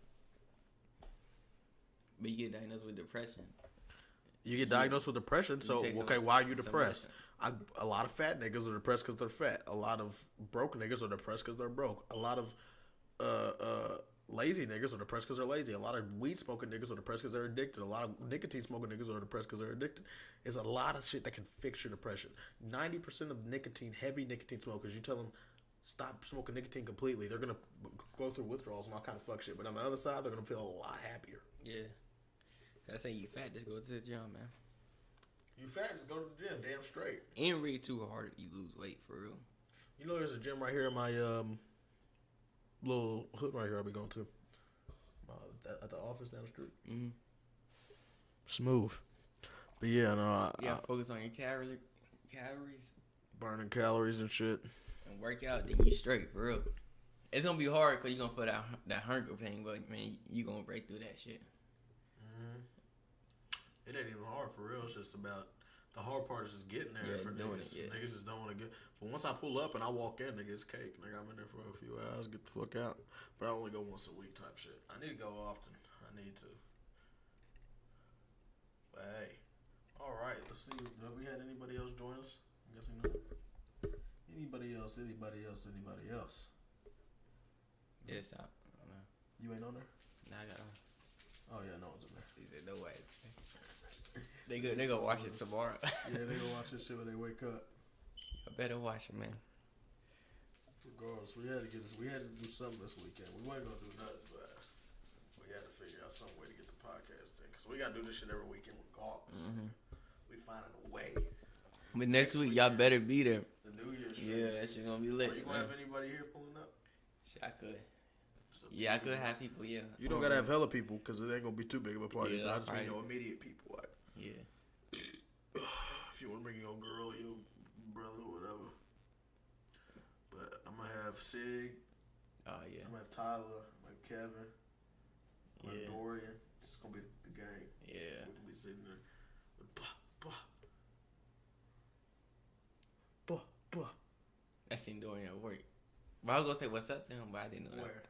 But you get diagnosed with depression. You get diagnosed with depression, so take okay, some- why are you some depressed? A lot of fat niggas are depressed because they're fat. A lot of broke niggas are depressed because they're broke. A lot of lazy niggas are depressed because they're lazy. A lot of weed smoking niggas are depressed because they're addicted. A lot of nicotine smoking niggas are depressed because they're addicted. There's a lot of shit that can fix your depression. 90% of heavy nicotine smokers, you tell them stop smoking nicotine completely, they're gonna go through withdrawals and all kind of fuck shit. But on the other side, they're gonna feel a lot happier. Yeah. I say you fat, just go to the gym, man. You fat, just go to the gym, damn straight. Ain't really too hard if you lose weight, for real. You know, there's a gym right here in my little hood right here I'll be going to. At the office down the street. Mm-hmm. Smooth. But yeah, no. Focus on your calories. Burning calories and shit. And work out, then you straight, for real. It's gonna be hard because you're gonna feel that hunger pain, but man, you gonna break through that shit. Mm-hmm. It ain't even hard for real. It's just about the hard part is just getting there for doing niggas. it, yeah. Niggas just don't want to get. But once I pull up and I walk in, nigga, it's cake. Nigga, I'm in there for a few hours, get the fuck out. But I only go once a week type shit. I need to go often. I need to. But hey, all right. Let's see. Have we had anybody else join us? I'm guessing not. Anybody else? Anybody else? Anybody else? Yeah, it's out. I don't know. You ain't on there? Nah, I got on. Oh yeah, no one's in there. He said no way. They go watch it tomorrow. Yeah, they gonna watch this shit when they wake up. I better watch it, man. Regardless, we had to do something this weekend. We weren't gonna do nothing, but we had to figure out some way to get the podcast in. Cause we gotta do this shit every weekend regardless. Mm-hmm. We finding a way. But next week, y'all better be there. The New Year's shit. Yeah, that shit gonna be lit. Are you gonna have anybody here pulling up? Shit, I could. Yeah, I could have people, yeah. You don't gotta have hella people because it ain't gonna be too big of a party. Yeah, but I just mean right. your immediate people. Like, Yeah. if you wanna bring your girl, your brother, whatever. But I'm gonna have Sig. Oh, yeah. I'm gonna have Tyler. I'm gonna have Kevin. I'm gonna have Dorian. It's just gonna be the gang. Yeah. We're gonna be sitting there. I seen Dorian at work. But I was gonna say what's up to him, but I didn't know Where?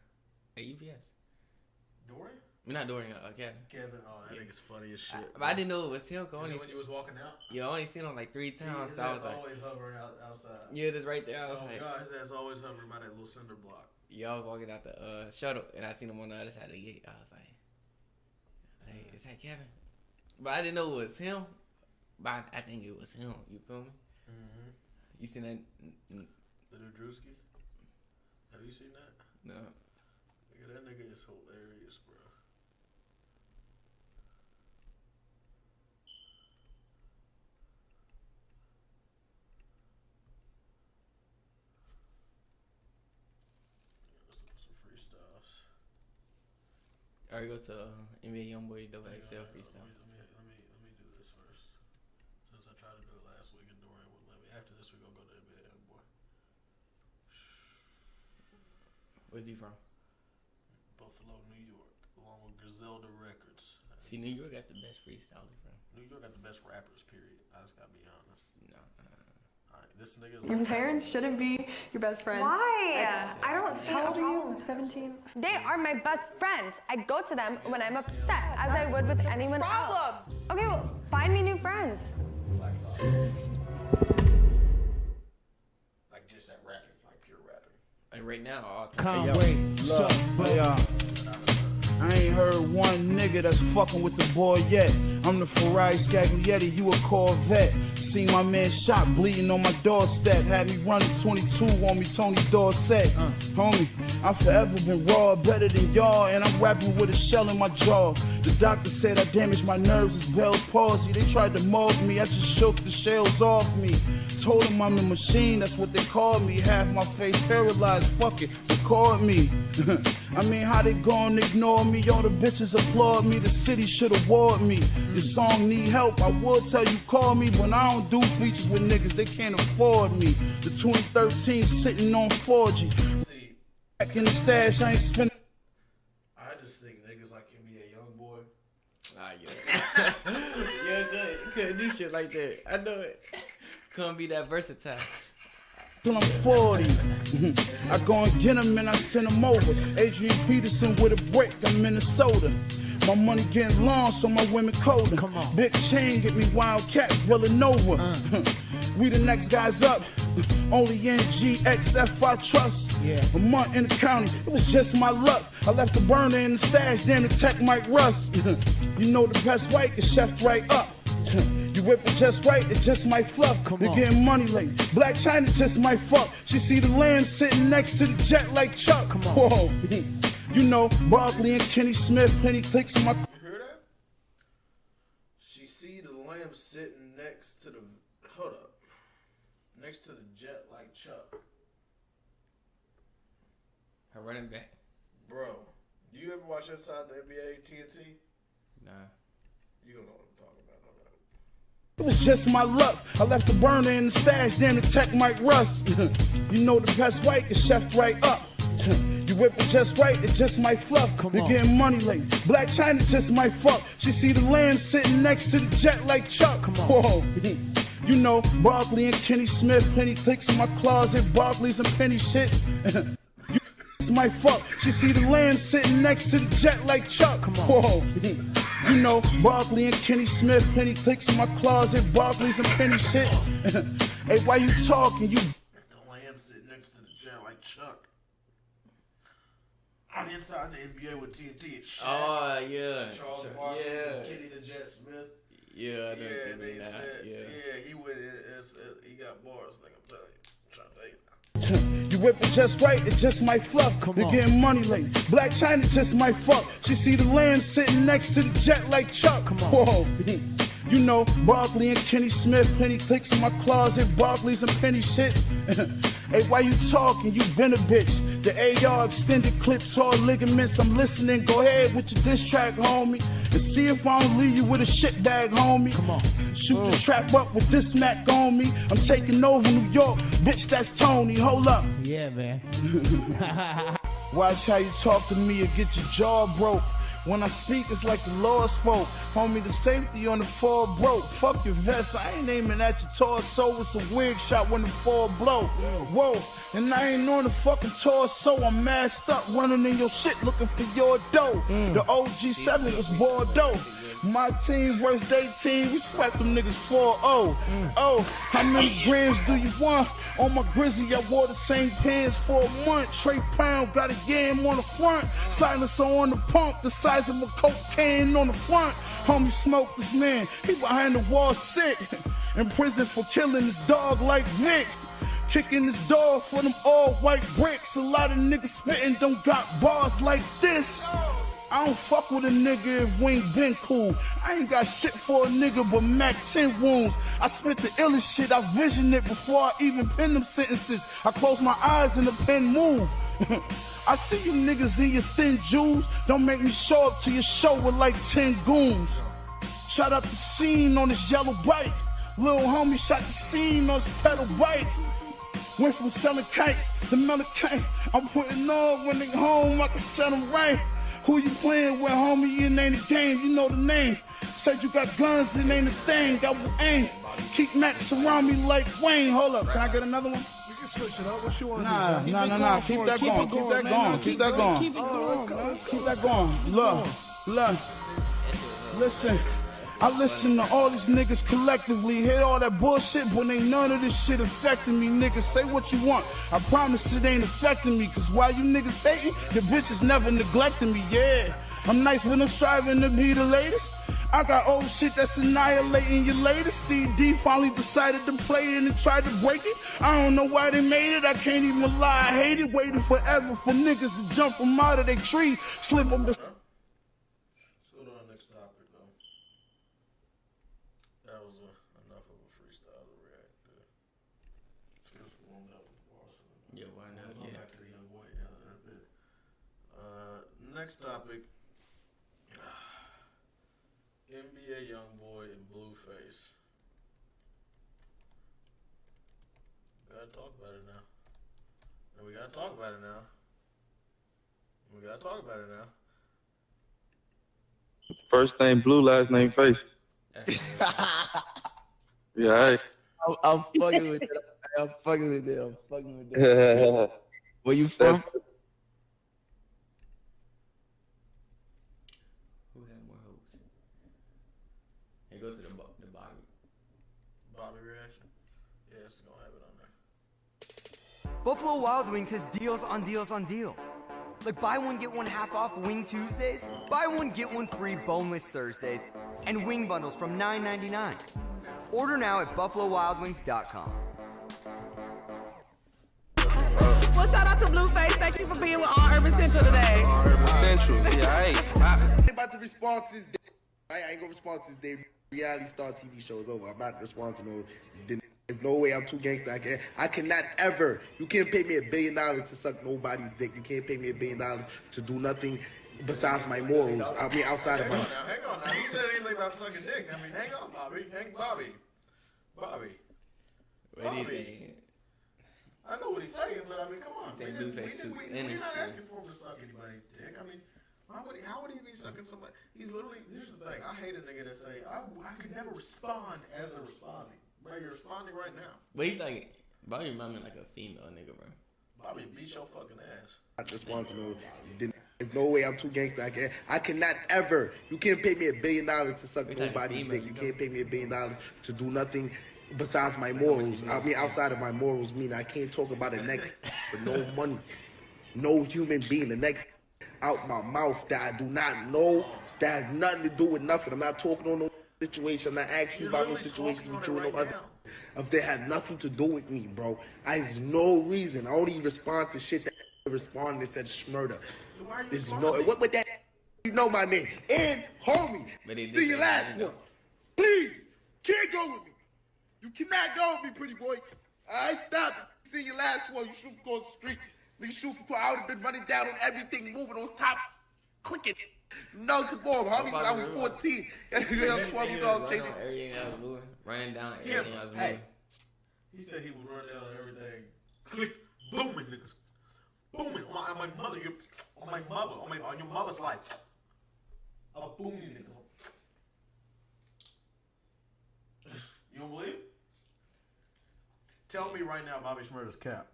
that. At UPS. Dorian? Not Dorian, Kevin. Kevin, oh, that nigga's funny as shit. But I didn't know it was him. Is it when you was walking out? Yeah, I only seen him like 3 times. His So I ass was like, always hovering outside. yeah, just right there. I was Oh like, God, his ass always hovering by that little cinder block. yeah, I was walking out the shuttle, and I seen him on the other side of the gate. I was like, is that Kevin? But I didn't know it was him. But I think it was him. You feel me? Mm-hmm. You seen that? The new Drewski? Have you seen that? No. Nigga, that nigga is hilarious, bro. Some freestyles. Alright, go to NBA Youngboy double XL freestyle. Let me do this first. Since I tried to do it last week and Dorian wouldn't let me. After this, we're gonna go to NBA Youngboy. Where's he from? Buffalo, New York, along with Griselda Records. See, New York got the best freestylers, bro. New York got the best rappers, period. I just gotta be honest. No. Alright, this nigga is Your parents shouldn't be your best friends. Why? I don't see How a old are you? problem. 17? They are my best friends. I go to them when I'm upset, as I would with anyone else. Okay, well, find me new friends. like just that rapping, like pure rapping. Like right now, all Can't wait. Look, I ain't heard one nigga that's fucking with the boy yet. I'm the Ferrari Scaglietti, you a Corvette. Seen my man shot bleeding on my doorstep. Had me running 22 on me, Tony Dorsett. Homie, I forever been raw, better than y'all, and I'm rapping with a shell in my jaw. The doctor said I damaged my nerves, it's Bell's palsy. They tried to mold me, I just shook the shells off me. Told them I'm the machine, that's what they call me. Half my face paralyzed, fuck it, record me. I mean, how they gon' ignore me? All the bitches applaud me, the city should award me. Your song need help, I will tell you call me, but I don't do features with niggas, they can't afford me. The 2013 sitting on 4G. Back in the stash, I ain't spending. I just think niggas like NBA Youngboy. Ah, yeah. Yeah, you couldn't do shit like that. I know it. Couldn't be that versatile. Till I'm 40. I go and get him and I send him over. Adrian Peterson with a break, I'm Minnesota. My money getting long, so my women colder. Big chain get me Wildcat, Villanova. We the next guys up. Only NGXF I trust. A month in the county, it was just my luck. I left the burner in the stash, then the tech might rust. You know the best way is chef right up. You whip it just right, it just might fluff. You're getting money late. Black China just might fuck. She see the land sitting next to the jet like Chuck. Whoa. You know, Barkley and Kenny Smith, penny clicks in my. You hear that? She see the lamb sitting next to the. Hold up. Next to the jet like Chuck. Her running back. Bro, do you ever watch Inside the NBA TNT? Nah. You don't know what I'm talking about. Hold up. It was just my luck. I left the burner in the stash, then the tech might rust. You know the best way is chef right up. You whip it just right, it just might fluff. You're getting money late. Black China just might fuck. She see the land sitting next to the jet like Chuck. Whoa. You know, Barkley and Kenny Smith, penny clicks in my closet, Barkleys and penny shits. You might fuck. She see the land sitting next to the jet like Chuck. Whoa. You know, Barkley and Kenny Smith, penny clicks in my closet, Barkleys and penny shits. Hey, why you talking? You. The lamb sitting next to the jet like Chuck. On Inside the NBA with TNT, it's Shaq. Oh, yeah. Charles Barkley, Yeah. Kenny the Jet Smith. Yeah, I know what you Yeah, mean they now. said, Yeah. he went in, he got bars, like I'm telling you. I'm trying to tell you. You whip it just right, it just might fluff. You're getting money late. Black China just might fuck. She see the land sitting next to the jet like Chuck. Whoa. You know, Barkley and Kenny Smith, penny clicks in my closet, Barkleys and penny shits. Hey, why you talking? You been a bitch. The AR extended clips, all ligaments. I'm listening. Go ahead with your diss track, homie. And see if I don't leave you with a shit bag, homie. Come on. Shoot the trap up with this Mac on me. I'm taking over New York. Bitch, that's Tony. Hold up. Yeah, man. Watch how you talk to me or get your jaw broke. When I speak, it's like the lost folk. Homie, the safety on the floor broke. Fuck your vest, I ain't aiming at your torso. It's a wig shot when the fall blow. Whoa, and I ain't on the fucking torso. I'm masked up, running in your shit, looking for your dough. The OG7 was Bordeaux. My team versus they team, we swept them niggas 4-0. Oh, how many grams do you want? On my Grizzly, I wore the same pants for a month. Trey Pound got a yam on the front. Silencer on the pump, the size of a cocaine on the front. Homie smoked this man, he behind the wall sick. In prison for killing his dog like Vic. Kicking this door for them all white bricks. A lot of niggas spitting don't got bars like this. I don't fuck with a nigga if we ain't been cool. I ain't got shit for a nigga but Mac 10 wounds. I spit the illest shit, I vision it before I even pen them sentences. I close my eyes and the pen move. I see you niggas in your thin jewels. Don't make me show up to your show with like 10 goons. Shot up the scene on this yellow bike. Little homie shot the scene on his pedal bike. Went from selling kites to melon cake. I'm putting on when they home, I can set them right. Who you playing with, homie? It ain't a game, you know the name. Said you got guns, it ain't a thing. I will aim. Keep Max around me like Wayne. Hold up, can I get another one? We can switch it up. What you want Nah. Keep that going. Keep that going. Keep that going. Keep that going. Look. Listen. I listen to all these niggas collectively, hit all that bullshit, but ain't none of this shit affecting me, niggas. Say what you want, I promise it ain't affecting me, cause while you niggas hating, your bitches never neglecting me, yeah. I'm nice when I'm striving to be the latest. I got old shit that's annihilating your latest. CD finally decided to play it and tried to break it. I don't know why they made it, I can't even lie. I hate it, waiting forever for niggas to jump from out of their tree, slip on the... That was enough of a freestyle to react to. Excuse me, warmed up. Yeah, why not? We'll go back to the Youngboy in a bit. Next topic. NBA Youngboy and Blueface. Gotta talk about it now. And we gotta talk about it now. First name Blue, last name Face. Yeah, hey. I'm fucking with that. I'm fucking with that. Where you from? Who had more hoes? Hey, go to the Bobby. Bobby reaction? Yeah, it's gonna have it on there. Buffalo Wild Wings has deals on deals on deals. Like buy one, get one half off Wing Tuesdays, buy one, get one free Boneless Thursdays, and wing bundles from $9.99. Order now at BuffaloWildWings.com. Well, shout out to Blueface. Thank you for being with All Urban Central today. Urban Central, yeah, hey. I'm about to respond to this day. I ain't gonna respond to this day. Reality star TV show is over. I'm not responding to no. There's no way I'm too gangster. I cannot ever. You can't pay me $1 billion to suck nobody's dick. You can't pay me $1 billion to do nothing besides my morals. I mean, outside of my. Hang on now. Who said anything about sucking dick? I mean, hang on, Bobby. Bobby. I know what he's saying, but I mean, come on. We're not asking for him to suck anybody's dick. I mean, how would he be sucking somebody? He's literally. Here's the thing. I hate a nigga that say I could never respond as they're responding. Bro, you're responding right now. But he's like, Bobby remind me like a female nigga, bro. Bobby beat your fucking ass. I just want to know. There's no way I'm too gangster. I cannot ever. You can't pay me $1 billion to suck nobody's dick. You can't pay me $1 billion to do nothing besides my morals. I mean, outside of my morals, meaning I can't talk about the next for no money. No human being. The next out my mouth that I do not know, that has nothing to do with nothing. I'm not talking on no situation. I'm not asking you about no situations with you and no other. If they had nothing to do with me, bro. There's no reason. I only respond to shit that respond that said schmurder. There's no what would that you know my name. And homie, do your last one. Please, can't go with me. You cannot go with me, pretty boy. Alright, stop it. See your last one, you shoot across the street. Nigga shoot for I would have been running down on everything, moving on top, clicking. No, come on, homie. I was 14. I'm 12 years old chasing. Everything I was moving, running down everything I was moving. Hey, he said he would run down on everything. Click, booming, niggas. Booming on my mother, on your mother's life. A booming niggas. You don't believe? Tell me right now, Bobby Shmurda's cap.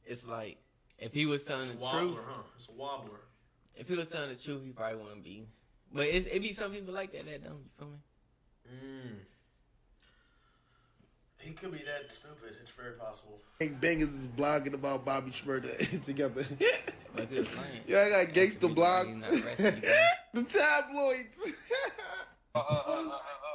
It's like if he was telling the truth, It's a wobbler. If he was telling the truth, he probably wouldn't be. But it be some people like that don't. You feel me? He could be that stupid. It's very possible. Bangers is blogging about Bobby Shmurda together. Like it was funny. Yeah, I got gangster blogs. The tabloids.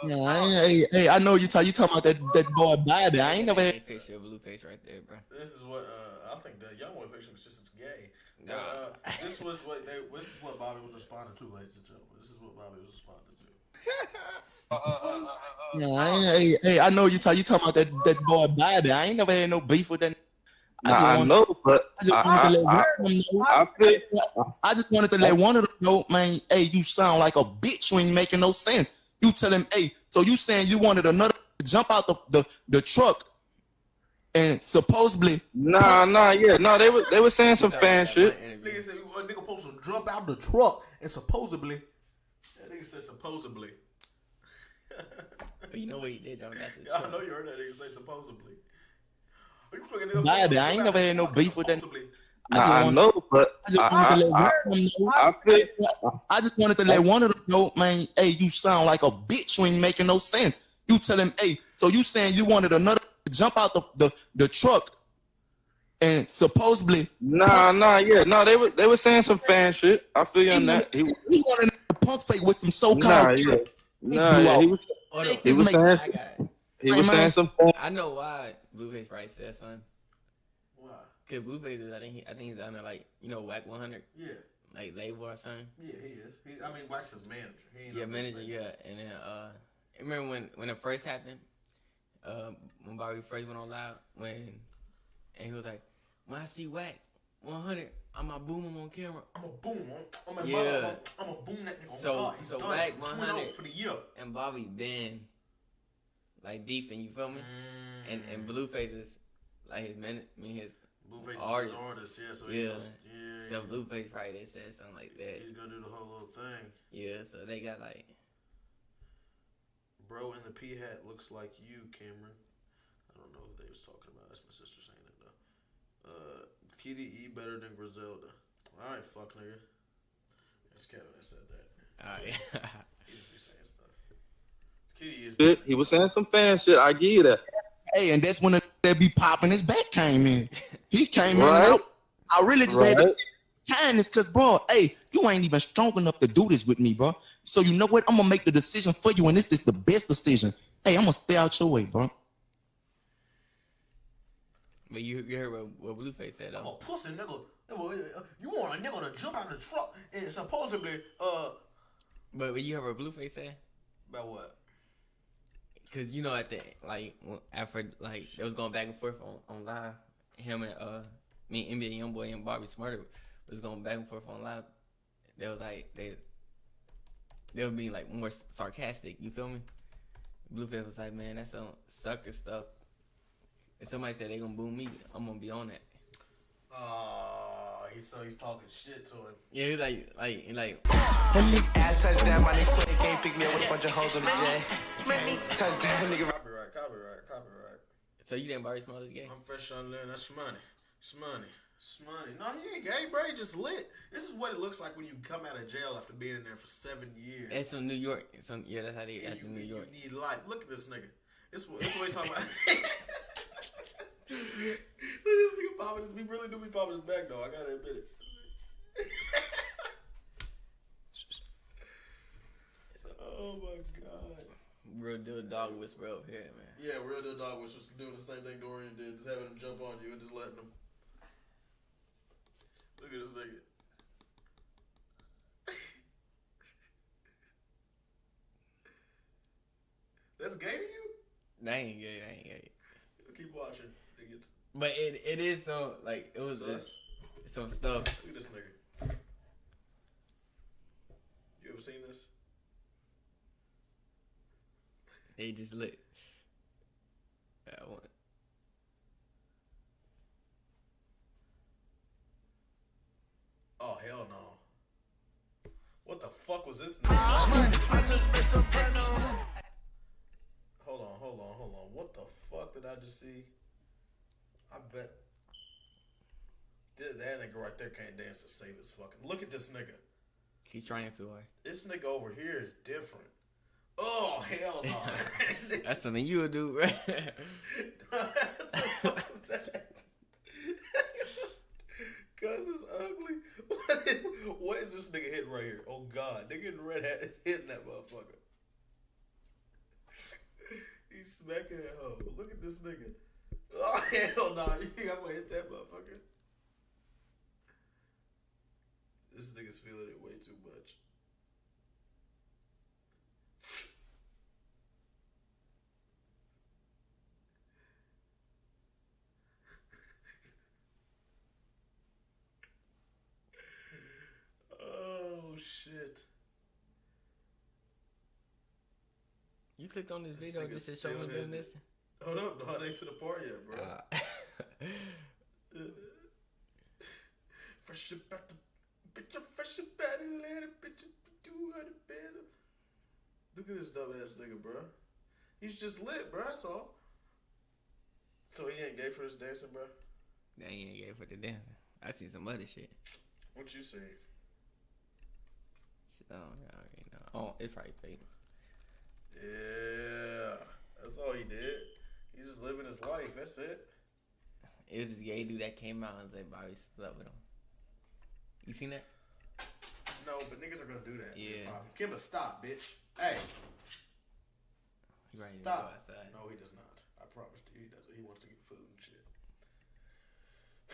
Hey, I know you talking about that boy Bobby. I ain't never had. Picture of Blueface right there, bro. This is what I think the Youngboy picture was just as gay. Nah. This is what Bobby was responding to, ladies and gentlemen. This is what Bobby was responding to. Hey, I know you talking about that boy Bobby. I ain't never had no beef with that. I know, but I just wanted to let one of them know, man. Hey, you sound like a bitch. You ain't making no sense. You tell him, hey, so you saying you wanted another to jump out the truck and supposedly they were saying some fan shit. Nigga said a nigga supposed to jump out the truck and supposedly. That nigga said supposedly. You know what he did jump out the truck. I know you heard that nigga say supposedly. Bobby, I ain't never had no beef with that. I know, but I just wanted to let one of them know, man. Hey, you sound like a bitch. You ain't making no sense. You tell him, hey, so you saying you wanted another to jump out the truck and supposedly they were saying some fan shit. I feel you on that. He wanted a punk fake with some so-called he was saying some. I know why Blueface probably said something. Why? Cause Blueface is, I think he's under like Whack 100. Yeah. Like label or something. Yeah, he is. Wax is manager. He ain't manager. Yeah, and then remember when it first happened, when Bobby first went on live, and he was like, when I see Whack 100, I'ma boom him on camera. I'm a boom. I'm a boom that nigga. So Whack 100 for the year. And Bobby been like beefing, you feel me? And Blueface is like his Blueface artist. is artist, yeah. So So Blueface probably they said something like that. He's gonna do the whole little thing. Yeah, so they got like, bro in the P hat looks like you, Cameron. I don't know who they was talking about. That's my sister saying it though. TDE better than Griselda. All right, fuck nigga. That's Kevin that said that. All right. He just be saying stuff. TDE is. He was saying some fan shit. I give you that. Hey, and that's when that be popping his back came in. He came right. in. I really just had to kindness, cause bro, hey, you ain't even strong enough to do this with me, bro. So you know what? I'm gonna make the decision for you, and this is the best decision. Hey, I'm gonna stay out your way, bro. But you heard what Blueface said though. I'm a pussy nigga. You want a nigga to jump out the truck and supposedly But you heard what Blueface said? About what? Cause at the after they was going back and forth on live, him and me and NBA Youngboy and Bobby Smarter was going back and forth on live. They was like they were being like more sarcastic. You feel me? Blueface was like, man, that's some sucker stuff. If somebody said they gonna boo me, I'm gonna be on that. He's talking shit to him. Yeah, he's like. Touchdown, my nigga Quentin can't pick me up with a bunch of hoes on the jet. Touchdown, nigga. Copyright. So you didn't Bobby Smarter's gay? I'm fresh on there. That's money. No, you ain't gay, bro. You just lit. This is what it looks like when you come out of jail after being in there for 7 years. That's from New York. That's how they act in New York. You need life. Look at this nigga. This what he talking about. Look at this nigga popping his. He really do be popping his back though. I gotta admit it. Oh my god. Real deal dog whisper up here, man. Yeah, real deal dog was just doing the same thing Dorian did, just having him jump on you and just letting him. Look at this nigga. That's gay to you? That ain't gay. Keep watching, niggas. But it is so it was some stuff. Look at this nigga. You ever seen this? They just lit. Oh hell no! What the fuck was this? Hold on. What the fuck did I just see? I bet that nigga right there can't dance to save his fucking. Look at this nigga. He's trying too hard. This nigga over here is different. Oh hell no! That's something you would do, right? Cause it's ugly. What is this nigga hitting right here? Oh god, nigga in the red hat is hitting that motherfucker. smacking that hoe. Look at this nigga. Oh, hell no. You think I'm gonna hit that motherfucker? This nigga's feeling it way too much. Oh, shit. You clicked on this video just to show me doing this? Hold up, no, it ain't to the part yet, bro. Fresh about the bitch, I'm fresh about Atlanta, bitch, 200 bands. Look at this dumb ass nigga, bro. He's just lit, bro. That's all. So he ain't gay for this dancing, bro. Nah, he ain't gay for the dancing. I see some other shit. What you see? I already know. Oh, it's probably fake. Yeah, that's all he did. He just living his life. That's it. It was this gay dude that came out and said Bobby slept with him. You seen that? No, but niggas are gonna do that. Yeah. Kimba, stop, bitch. Hey. He ready to Stop. go outside. No, he does not. I promise you, he doesn't. He wants to get food and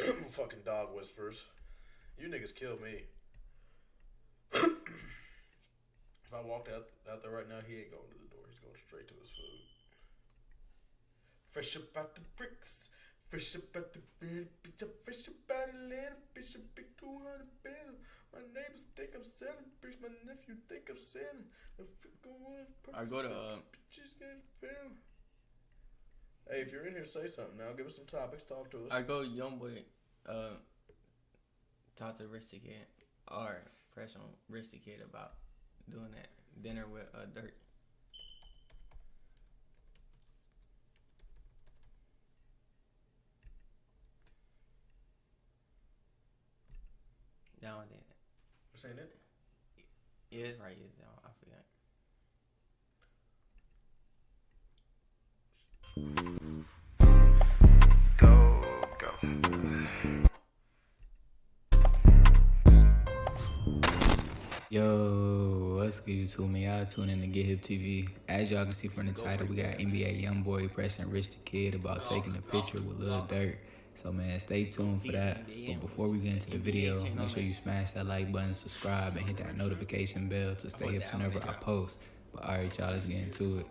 shit. Fucking dog whispers. You niggas kill me. If I walked out there right now, he ain't going to the door. He's going straight to his food. Fresh about the bricks. Fresh about the bed. Bitch, I'm fresh about Atlanta. Bitch, I'm big 200 bands. My neighbors think I'm selling. Bitch, my nephew think I'm selling. I go to Bitches getting film. Hey, if you're in here, say something now. Give us some topics. Talk to us. I go Youngboy talk to Rich the Kid or press on Rich the Kid about doing that dinner with Dirt. Down there. This ain't it? Yeah, it's right. It's down. I forgot. Yo, what's good, YouTube, man? Y'all tune in to Get Hip TV. As y'all can see from the title, we got NBA Youngboy pressing Rich the Kid about taking a picture with Lil Durk. So, man, stay tuned for that. But before we get into the video, make sure you smash that like button, subscribe, and hit that notification bell to stay up to whenever I post. But alright, y'all, let's get into it.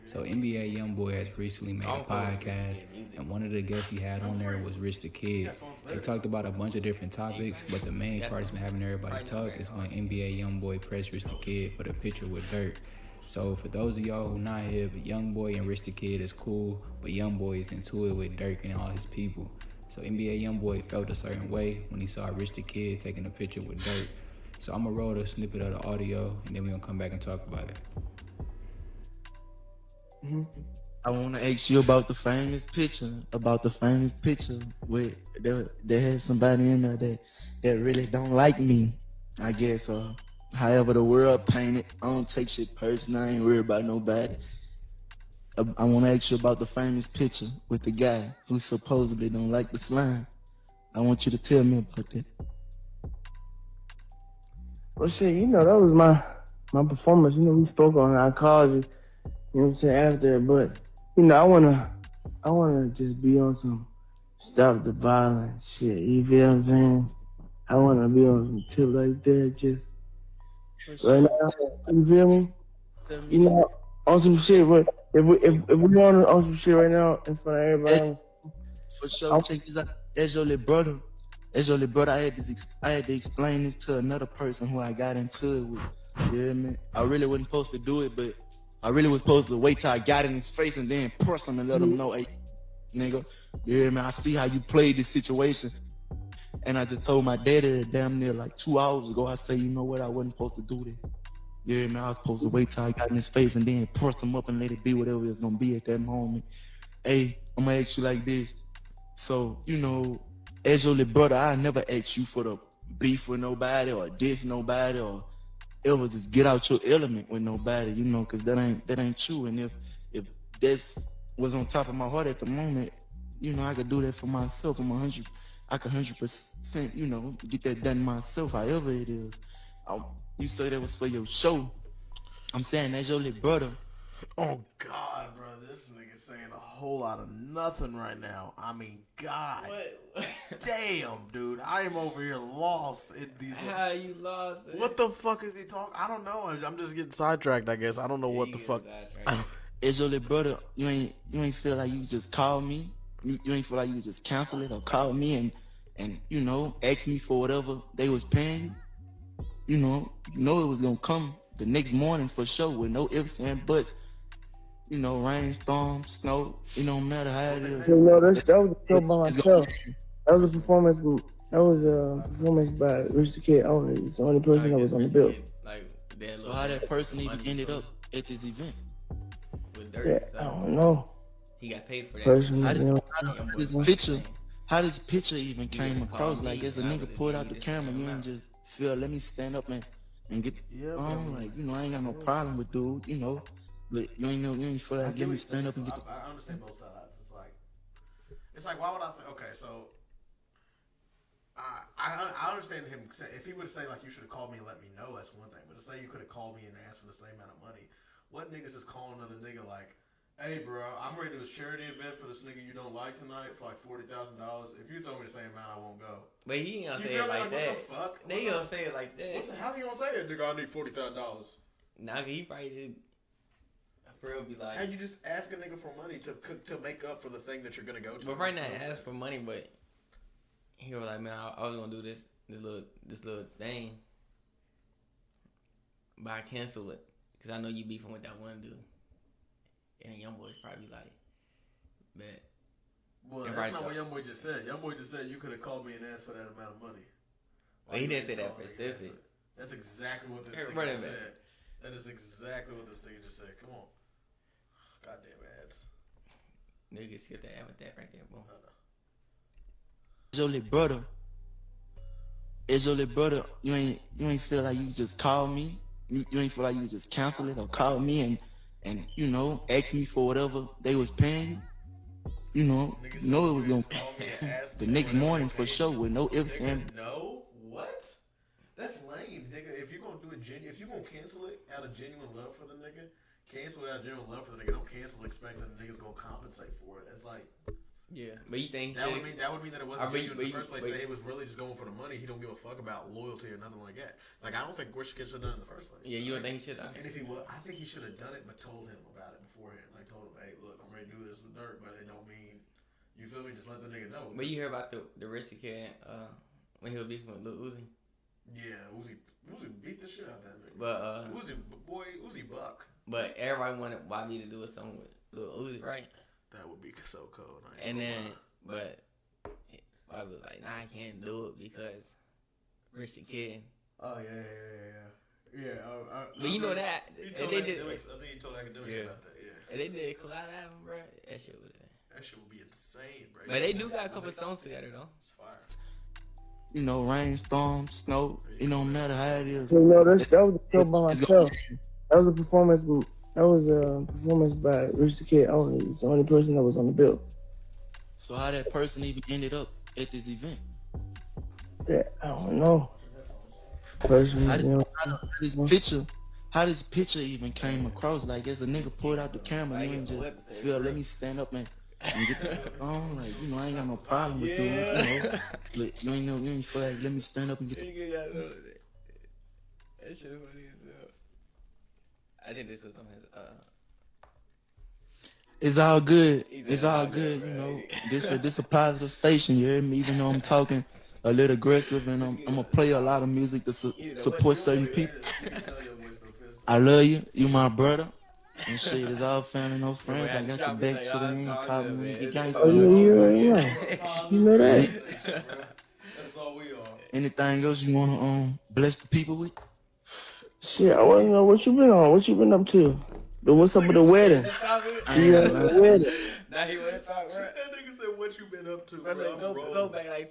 So NBA Youngboy has recently made a podcast, and one of the guests he had on there was Rich the Kid. They talked about a bunch of different topics, but the main part has been having everybody talk is when NBA Youngboy pressed Rich the Kid for the picture with Dirt. So for those of y'all who not here, but Youngboy and Rich the Kid is cool, but Youngboy is into it with Dirk and all his people. So NBA Youngboy felt a certain way when he saw Rich the Kid taking a picture with Dirt. So I'm gonna roll a snippet of the audio, and then we're gonna come back and talk about it. I want to ask you about the famous picture. With there had somebody in there that really don't like me, I guess. However the world painted, I don't take shit personal. I ain't worried about nobody. I want to ask you about the famous picture with the guy who supposedly don't like the slime. I want you to tell me about that. Well, shit, you know, that was my performance. You know, we spoke on it. I called you. You know what I'm saying, after, but, you know, I wanna just be on some stop the violence shit, you feel what I'm saying? I wanna be on some tip like that, just, right now, you feel me? You know, on some shit, but if we on some shit right now in front of everybody. For sure, check this out. As your little brother, I had to explain this to another person who I got into it with. You hear me? I really wasn't supposed to do it, but I really was supposed to wait till I got in his face and then press him and let him know, hey, nigga, you hear me? I see how you played this situation. And I just told my daddy damn near like 2 hours ago, I say, you know what, I wasn't supposed to do that. You hear me? I was supposed to wait till I got in his face and then press him up and let it be whatever it's gonna be at that moment. Hey, I'm gonna ask you like this. So, you know, as your little brother, I never asked you for the beef with nobody or diss nobody or ever just get out your element with nobody, you know, cause that ain't you. And if that's was on top of my heart at the moment, you know, I could do that for myself. I could 100%, you know, get that done myself, however it is. You say that was for your show. I'm saying that's your little brother. Oh God, bro, This nigga saying a whole lot of nothing right now. I mean, God damn, dude. I am over here lost in these. How you lost? What the fuck is he talking? I don't know. I'm just getting sidetracked, I guess. I don't know what the fuck. It's your little brother. You ain't feel like you just call me. You ain't feel like you just cancel it or call me and you know, ask me for whatever they was paying you. You know it was gonna come the next morning for sure with no ifs and buts. You know, rain, storm, snow. It don't matter how it is. You know, that was a show by myself. That was a performance. That was a performance by Rich the Kid only. He's the only person that was on the bill. So how that person even ended up at this event? Yeah, I don't know. He got paid for that. How this picture even came across? Like, as a nigga pulled out the camera, you ain't just feel, let me stand up and get on. Like, you know, I ain't got no problem with dude, you know. But you ain't feel like, let me stand up and get. I understand both sides. It's like, why would I think? Okay, so I understand him. If he would say like, you should have called me and let me know, that's one thing. But to say you could have called me and asked for the same amount of money, what niggas is calling another nigga like, hey bro, I'm ready to do a charity event for this nigga you don't like tonight for like $40,000. If you throw me the same amount, I won't go. But he ain't gonna say it like that. What the fuck? They gonna say it like that. How's he gonna say it, nigga? I need $40,000. Nah, he probably did. For real, be like, and you just ask a nigga for money to make up for the thing that you're gonna go to. But right now, ask for money, but he was like, man, I was gonna do this little thing, but I canceled it because I know you beefing with that one dude. And Youngboy's probably like, man. Well, that's not what Youngboy just said. Youngboy just said you could have called me and asked for that amount of money. Well, he didn't say that specific. That's exactly what this nigga just said. That is exactly what this nigga just said. Come on. Goddamn ads. Nigga, skip that ad with that right there, boom. It's your little brother. It's your little brother. You ain't feel like you just call me. You ain't feel like you just cancel it or call me and you know, ask me for whatever they was paying you. You know it was gonna the next morning for sure with no ifs and. No, what? That's lame, nigga. If you're gonna do it, if you're gonna cancel it out of genuine love for the nigga, cancel it out of genuine love for the nigga. Don't cancel expecting the nigga's gonna compensate for it. It's like, yeah, but you think that would mean that it wasn't genuine in the first place. That he was really just going for the money. He don't give a fuck about loyalty or nothing like that. Like, I don't think Rich Kid should have done it in the first place. Yeah, you don't think he should have? And if he would, I think he should have done it, but told him about it beforehand. Like, told him, hey, look, I'm ready to do this with Dirt, but it don't mean, you feel me? Just let the nigga know. But you hear about the Risky Kid when he was beefing with Lil Uzi? Yeah, Uzi beat the shit out of that nigga. But Uzi buck. But everybody wanted Bobby to do a song with Lil Uzi, right? That would be so cold. And then, but Bobby was like, nah, I can't do it because Rich the Kid. Oh yeah. But you know that. I think he told academics about that. Yeah. And they did a collab album, bro. That shit would be insane, bro. But they do got a couple songs together though. It's fire. You know, rain, storm, snow. It don't matter how it is. You know, that was a show by myself. That was a performance. That was a performance by Rich the Kid only. He's the only person that was on the bill. So how that person even ended up at this event? Yeah, I don't know. How this picture even came across? Like, as a nigga pulled out the camera, you ain't just feel, let me stand up and get on. Like, you know, I ain't got no problem with doing it, you know. But you ain't feel like, let me stand up and get. That shit funny as hell. I think this was on his It's all good. It's all good, you know. This a positive station, you hear me? Even though I'm talking a little aggressive and I'm gonna play a lot of music to support certain people. I love you. You my brother. And shit, it's all family, no friends. I got your back to the end. Call me when you get gangster. Oh, yeah. You know that. That's all we are. Anything else you wanna bless the people with? Shit, I want to know what you been on. What you been up to? What's up with the wedding? The wedding. Now he wanna talk, bro. That nigga said, "What you been up to?" Bro, go back like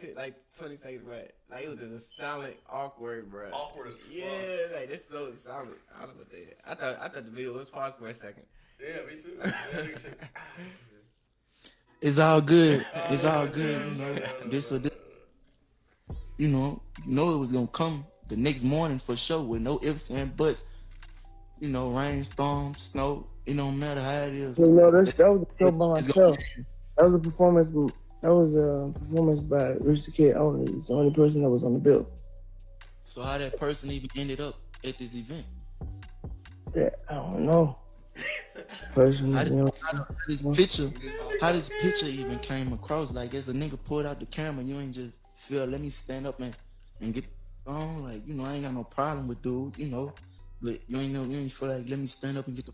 20 seconds, bro. Like, it was just a silent, awkward, bro. Awkward as fuck. Yeah, like this so silent. I don't know what they. I thought the video was paused for a second. Yeah, me too. It's all good. It's all good. You know, this. You know it was gonna come the next morning for sure with no ifs and buts. you know, rainstorm, snow, it don't matter how it is. You know, that was a show by myself. That was a performance. That was a performance by Rich the Kid only. He's the only person that was on the bill. So how that person even ended up at this event? Yeah, I don't know. Person, How you know. how this picture even came across? Like, as a nigga pulled out the camera, you ain't just feel, let me stand up and get on. Like, you know, I ain't got no problem with dude, you know, but you ain't feel like, let me stand up and get the.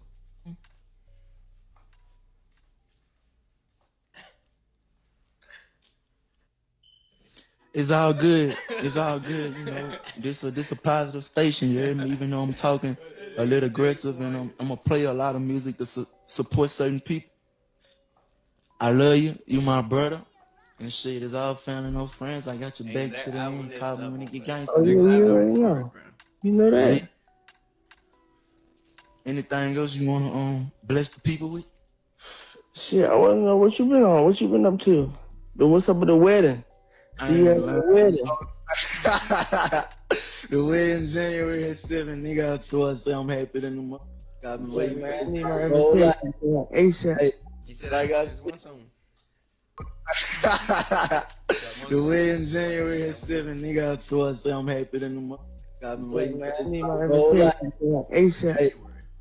It's all good. It's all good, you know. This a positive station, you hear me? Even though I'm talking a little aggressive and I'm gonna play a lot of music to support certain people. I love you. You my brother. And shit, it's all family, no friends. I got your back to the end. Call me when it get gangster. Oh, yeah, you already know. You know that. Yeah. Anything else you wanna bless the people with? Shit, I wanna know what you been on. What you been up to? What's up with the wedding? See you at the wedding. The wedding January 7th, nigga. I told say I'm happy than the month. Got me waiting. Man, I need my invitation. ASAP. He said, like I just want something. The wedding January 7th, nigga. I told say I'm happy than the month. Got me waiting. Man, I need my invitation. ASAP.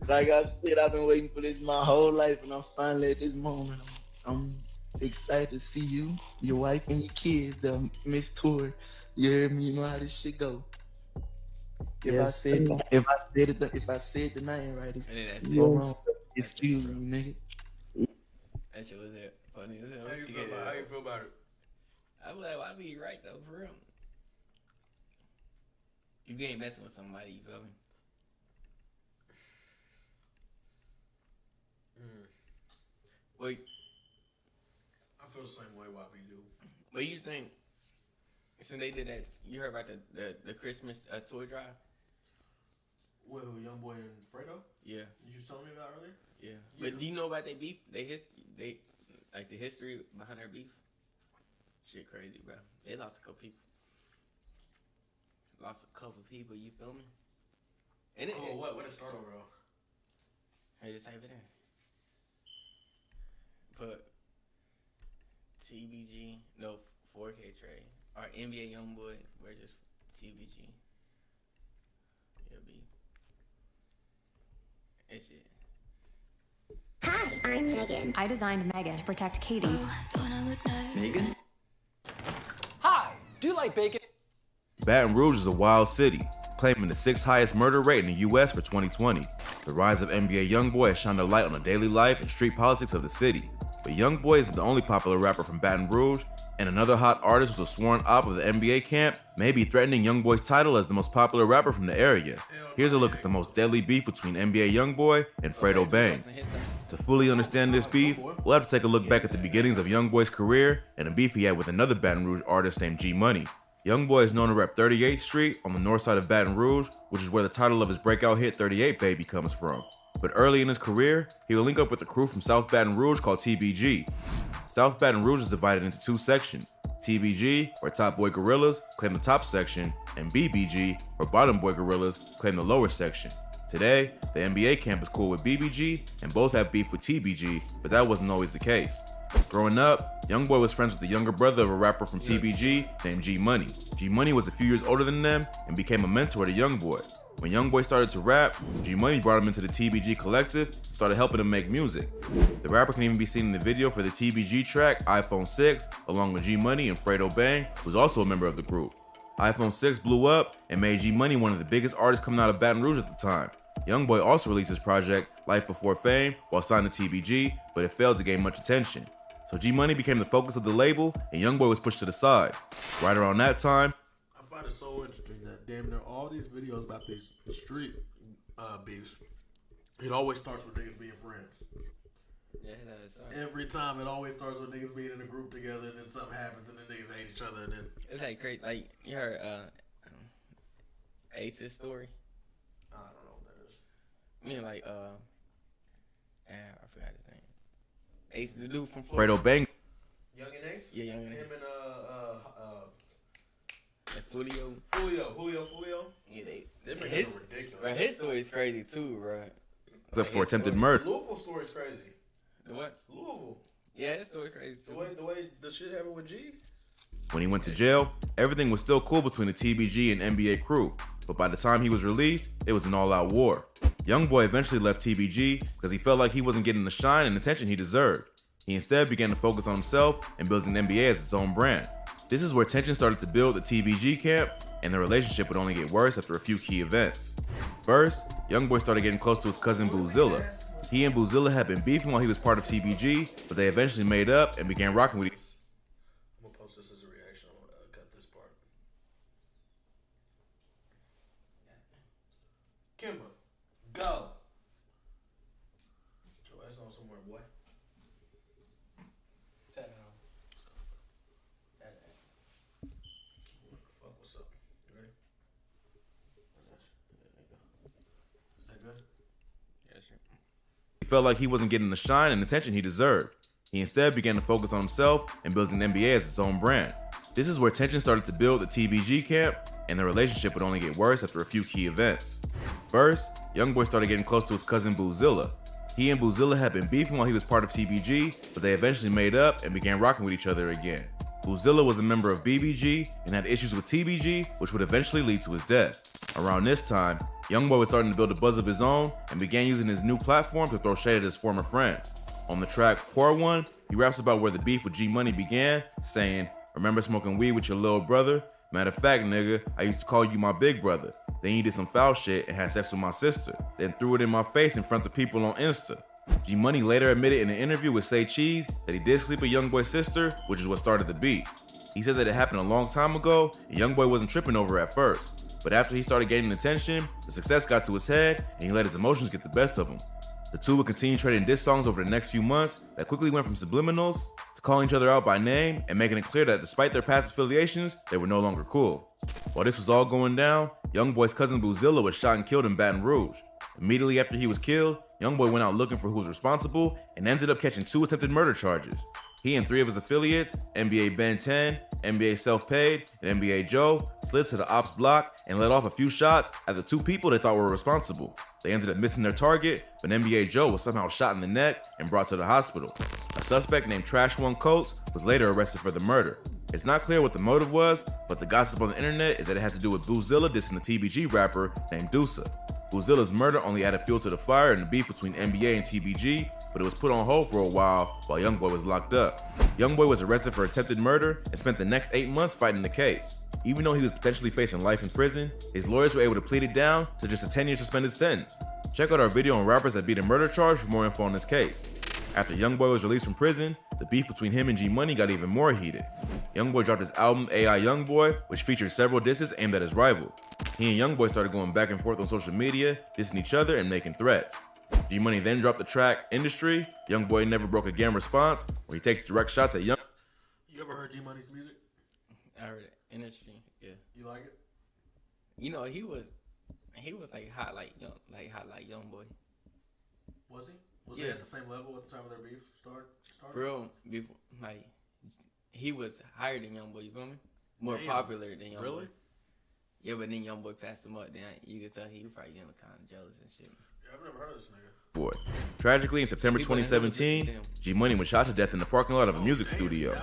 Like I said, I've been waiting for this my whole life, and I'm finally at this moment. I'm excited to see you, your wife, and your kids. Miss Tory, you hear me? You know how this shit go. If I said the name right, it's wrong. Excuse me, nigga. That shit was it. Funny as hell. How you feel about it? I was like, why be right though, for real? You ain't messing with somebody, you feel me? Wait. I feel the same way why we do. But you think, since they did that, you heard about the Christmas toy drive? Well, Youngboy and Fredo? Yeah. You just told me about earlier? Yeah. But do you know about their beef? They like the history behind their beef? Shit crazy, bro. They lost a couple people. You feel me? And what did it start over though? Hey, just type it in. Put TBG, no, 4K Trey, or NBA Youngboy, we're just TBG. Yeah, B. That shit. Hi, I'm Megan. I designed Megan to protect Katie. Megan? Hi, do you like bacon? Baton Rouge is a wild city, claiming the 6th highest murder rate in the U.S. for 2020. The rise of NBA Youngboy has shined a light on the daily life and street politics of the city. But Youngboy isn't the only popular rapper from Baton Rouge, and another hot artist who's a sworn op of the NBA camp may be threatening Youngboy's title as the most popular rapper from the area. Here's a look at the most deadly beef between NBA Youngboy and Fredo Bang. To fully understand this beef, we'll have to take a look back at the beginnings of Youngboy's career and a beef he had with another Baton Rouge artist named G Money. Youngboy is known to rep 38th Street on the north side of Baton Rouge, which is where the title of his breakout hit 38 Baby comes from. But early in his career, he would link up with a crew from South Baton Rouge called TBG. South Baton Rouge is divided into two sections. TBG, or Top Boy Gorillas, claim the top section, and BBG, or Bottom Boy Gorillas, claim the lower section. Today, the NBA camp is cool with BBG, and both have beef with TBG, but that wasn't always the case. Growing up, Youngboy was friends with the younger brother of a rapper from TBG named G Money. G Money was a few years older than them and became a mentor to Youngboy. When Youngboy started to rap, G Money brought him into the TBG collective and started helping him make music. The rapper can even be seen in the video for the TBG track iPhone 6, along with G Money and Fredo Bang, who's also a member of the group. iPhone 6 blew up and made G Money one of the biggest artists coming out of Baton Rouge at the time. Youngboy also released his project, Life Before Fame, while signed to TBG, but it failed to gain much attention. So G Money became the focus of the label, and Youngboy was pushed to the side. Right around that time, I find it so interesting that damn near all these videos about these street beefs, it always starts with niggas being friends. Yeah, that's every time it always starts with niggas being in a group together, and then something happens, and then niggas hate each other, and then it's like crazy. Like you heard Ace's story. I don't know what that is. I mean, like I forgot his name. Ace, the dude from Florida. Fredo Bang. Young and Ace? Yeah, Young and Ace. Him and Julio. Yeah, Them niggas his, are ridiculous. Bro, his story is crazy too, bro. Up for attempted murder. Louisville story is crazy. The what? Louisville. Yeah, his story crazy too. The way the shit happened with G. When he went to jail, everything was still cool between the TBG and NBA crew, but by the time he was released, it was an all-out war. Youngboy eventually left TBG because he felt like he wasn't getting the shine and attention he deserved. He instead began to focus on himself and building NBA as its own brand. This is where tension started to build at the TBG camp, and the relationship would only get worse after a few key events. First, Youngboy started getting close to his cousin Boozilla. He and Boozilla had been beefing while he was part of TBG, but they eventually made up and began rocking with each other. I'm gonna post this as a reaction. I'm gonna cut this part. Kimba, go. Get your ass on somewhere, boy. Fuck, what's up? You ready? Is that good? Yeah, sure. He felt like he wasn't getting the shine and attention he deserved. He instead began to focus on himself and building NBA as its own brand. This is where tension started to build at the TBG camp, and the relationship would only get worse after a few key events. First, Youngboy started getting close to his cousin Boozilla. He and Boozilla had been beefing while he was part of TBG, but they eventually made up and began rocking with each other again. Boozilla was a member of BBG and had issues with TBG, which would eventually lead to his death. Around this time, Youngboy was starting to build a buzz of his own and began using his new platform to throw shade at his former friends. On the track Pour One, he raps about where the beef with G Money began, saying, "Remember smoking weed with your little brother? Matter of fact, nigga, I used to call you my big brother. Then you did some foul shit and had sex with my sister, then threw it in my face in front of people on Insta." G Money later admitted in an interview with Say Cheese that he did sleep with Youngboy's sister, which is what started the beef. He says that it happened a long time ago and Youngboy wasn't tripping over it at first. But after he started gaining attention, the success got to his head and he let his emotions get the best of him. The two would continue trading diss songs over the next few months that quickly went from subliminals to calling each other out by name and making it clear that despite their past affiliations, they were no longer cool. While this was all going down, Youngboy's cousin Boozilla was shot and killed in Baton Rouge. Immediately after he was killed, Youngboy went out looking for who was responsible and ended up catching 2 attempted murder charges. He and 3 of his affiliates, NBA Ben 10, NBA Self-Paid, and NBA Joe, slid to the ops block and let off a few shots at the 2 people they thought were responsible. They ended up missing their target, but NBA Joe was somehow shot in the neck and brought to the hospital. A suspect named Trash One Coates was later arrested for the murder. It's not clear what the motive was, but the gossip on the internet is that it had to do with Boozilla dissing a TBG rapper named Deusa. Boozilla's murder only added fuel to the fire in the beef between NBA and TBG, but it was put on hold for a while Youngboy was locked up. Youngboy was arrested for attempted murder and spent the next 8 months fighting the case. Even though he was potentially facing life in prison, his lawyers were able to plead it down to just a 10-year suspended sentence. Check out our video on rappers that beat a murder charge for more info on this case. After Youngboy was released from prison, the beef between him and G Money got even more heated. Youngboy dropped his album AI Youngboy, which featured several disses aimed at his rival. He and Youngboy started going back and forth on social media, dissing each other and making threats. G Money then dropped the track Industry, Youngboy Never Broke Again response, where he takes direct shots at Young. You ever heard G Money's music? I heard it. Industry, yeah. You like it? You know, he was like hot like Youngboy. Was he? Was Yeah. they at the same level at the time of their beef started? For real, before, like he was higher than Youngboy. You feel me? More Damn. popular than Youngboy. Really? Yeah, but then Youngboy passed him up. Then you could tell he was probably getting kind of jealous and shit. Yeah, I've never heard of this nigga. Boy. Tragically, in September People in the hood 2017, listened to him. G Money was shot to death in the parking lot of a music studio.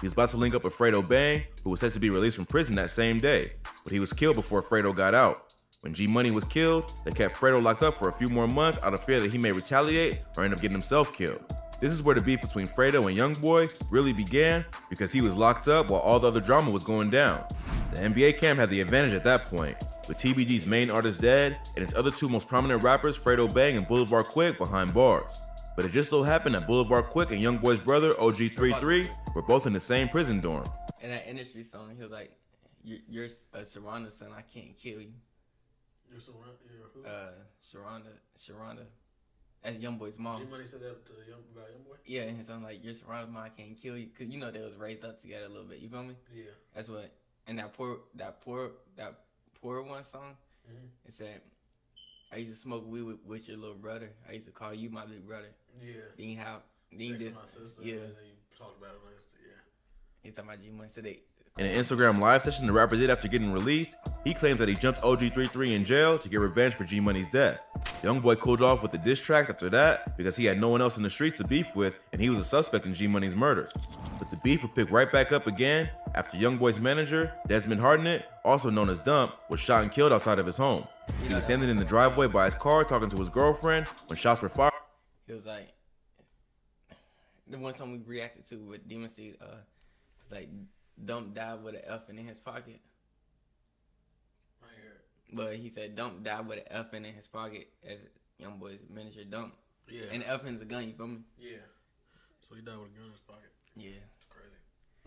He was about to link up with Fredo Bang, who was set to be released from prison that same day, but he was killed before Fredo got out. When G Money was killed, they kept Fredo locked up for a few more months out of fear that he may retaliate or end up getting himself killed. This is where the beef between Fredo and Youngboy really began because he was locked up while all the other drama was going down. The NBA camp had the advantage at that point, with TBG's main artist dead and its other 2 most prominent rappers, Fredo Bang and Boulevard Quick, behind bars. But it just so happened that Boulevard Quick and Youngboy's brother, OG33, were both in the same prison dorm. In that Industry song, he was like, "You're a Sharonda son. I can't kill you." You're who? Sharonda. That's Youngboy's mom. G Money said that to about Youngboy? Yeah, and so I'm like, "You're Sharonda's mom. I can't kill you," because you know they was raised up together a little bit. You feel me? Yeah. That's what. And that poor one song. Mm-hmm. It said, "I used to smoke weed with your little brother. I used to call you my big brother." Yeah. Then you have, Sex with my sister. yeah. And then you talked about it on Insta. Yeah. He's talking about G Money. So they In an Instagram live session the rapper did after getting released, he claims that he jumped OG33 in jail to get revenge for G-Money's death. Youngboy cooled off with the diss tracks after that because he had no one else in the streets to beef with and he was a suspect in G-Money's murder. But the beef would pick right back up again after Youngboy's manager, Desmond Hartnett, also known as Dump, was shot and killed outside of his home. He was standing in the driveway by his car talking to his girlfriend when shots were fired. It was like the one song we reacted to with Demon Seed. It's like Dump died with an F in his pocket. Right here. But he said Dump died with an F in his pocket as Youngboy's manager Dump. Yeah. And the F is a gun. You feel me? Yeah. So he died with a gun in his pocket. Yeah. It's crazy.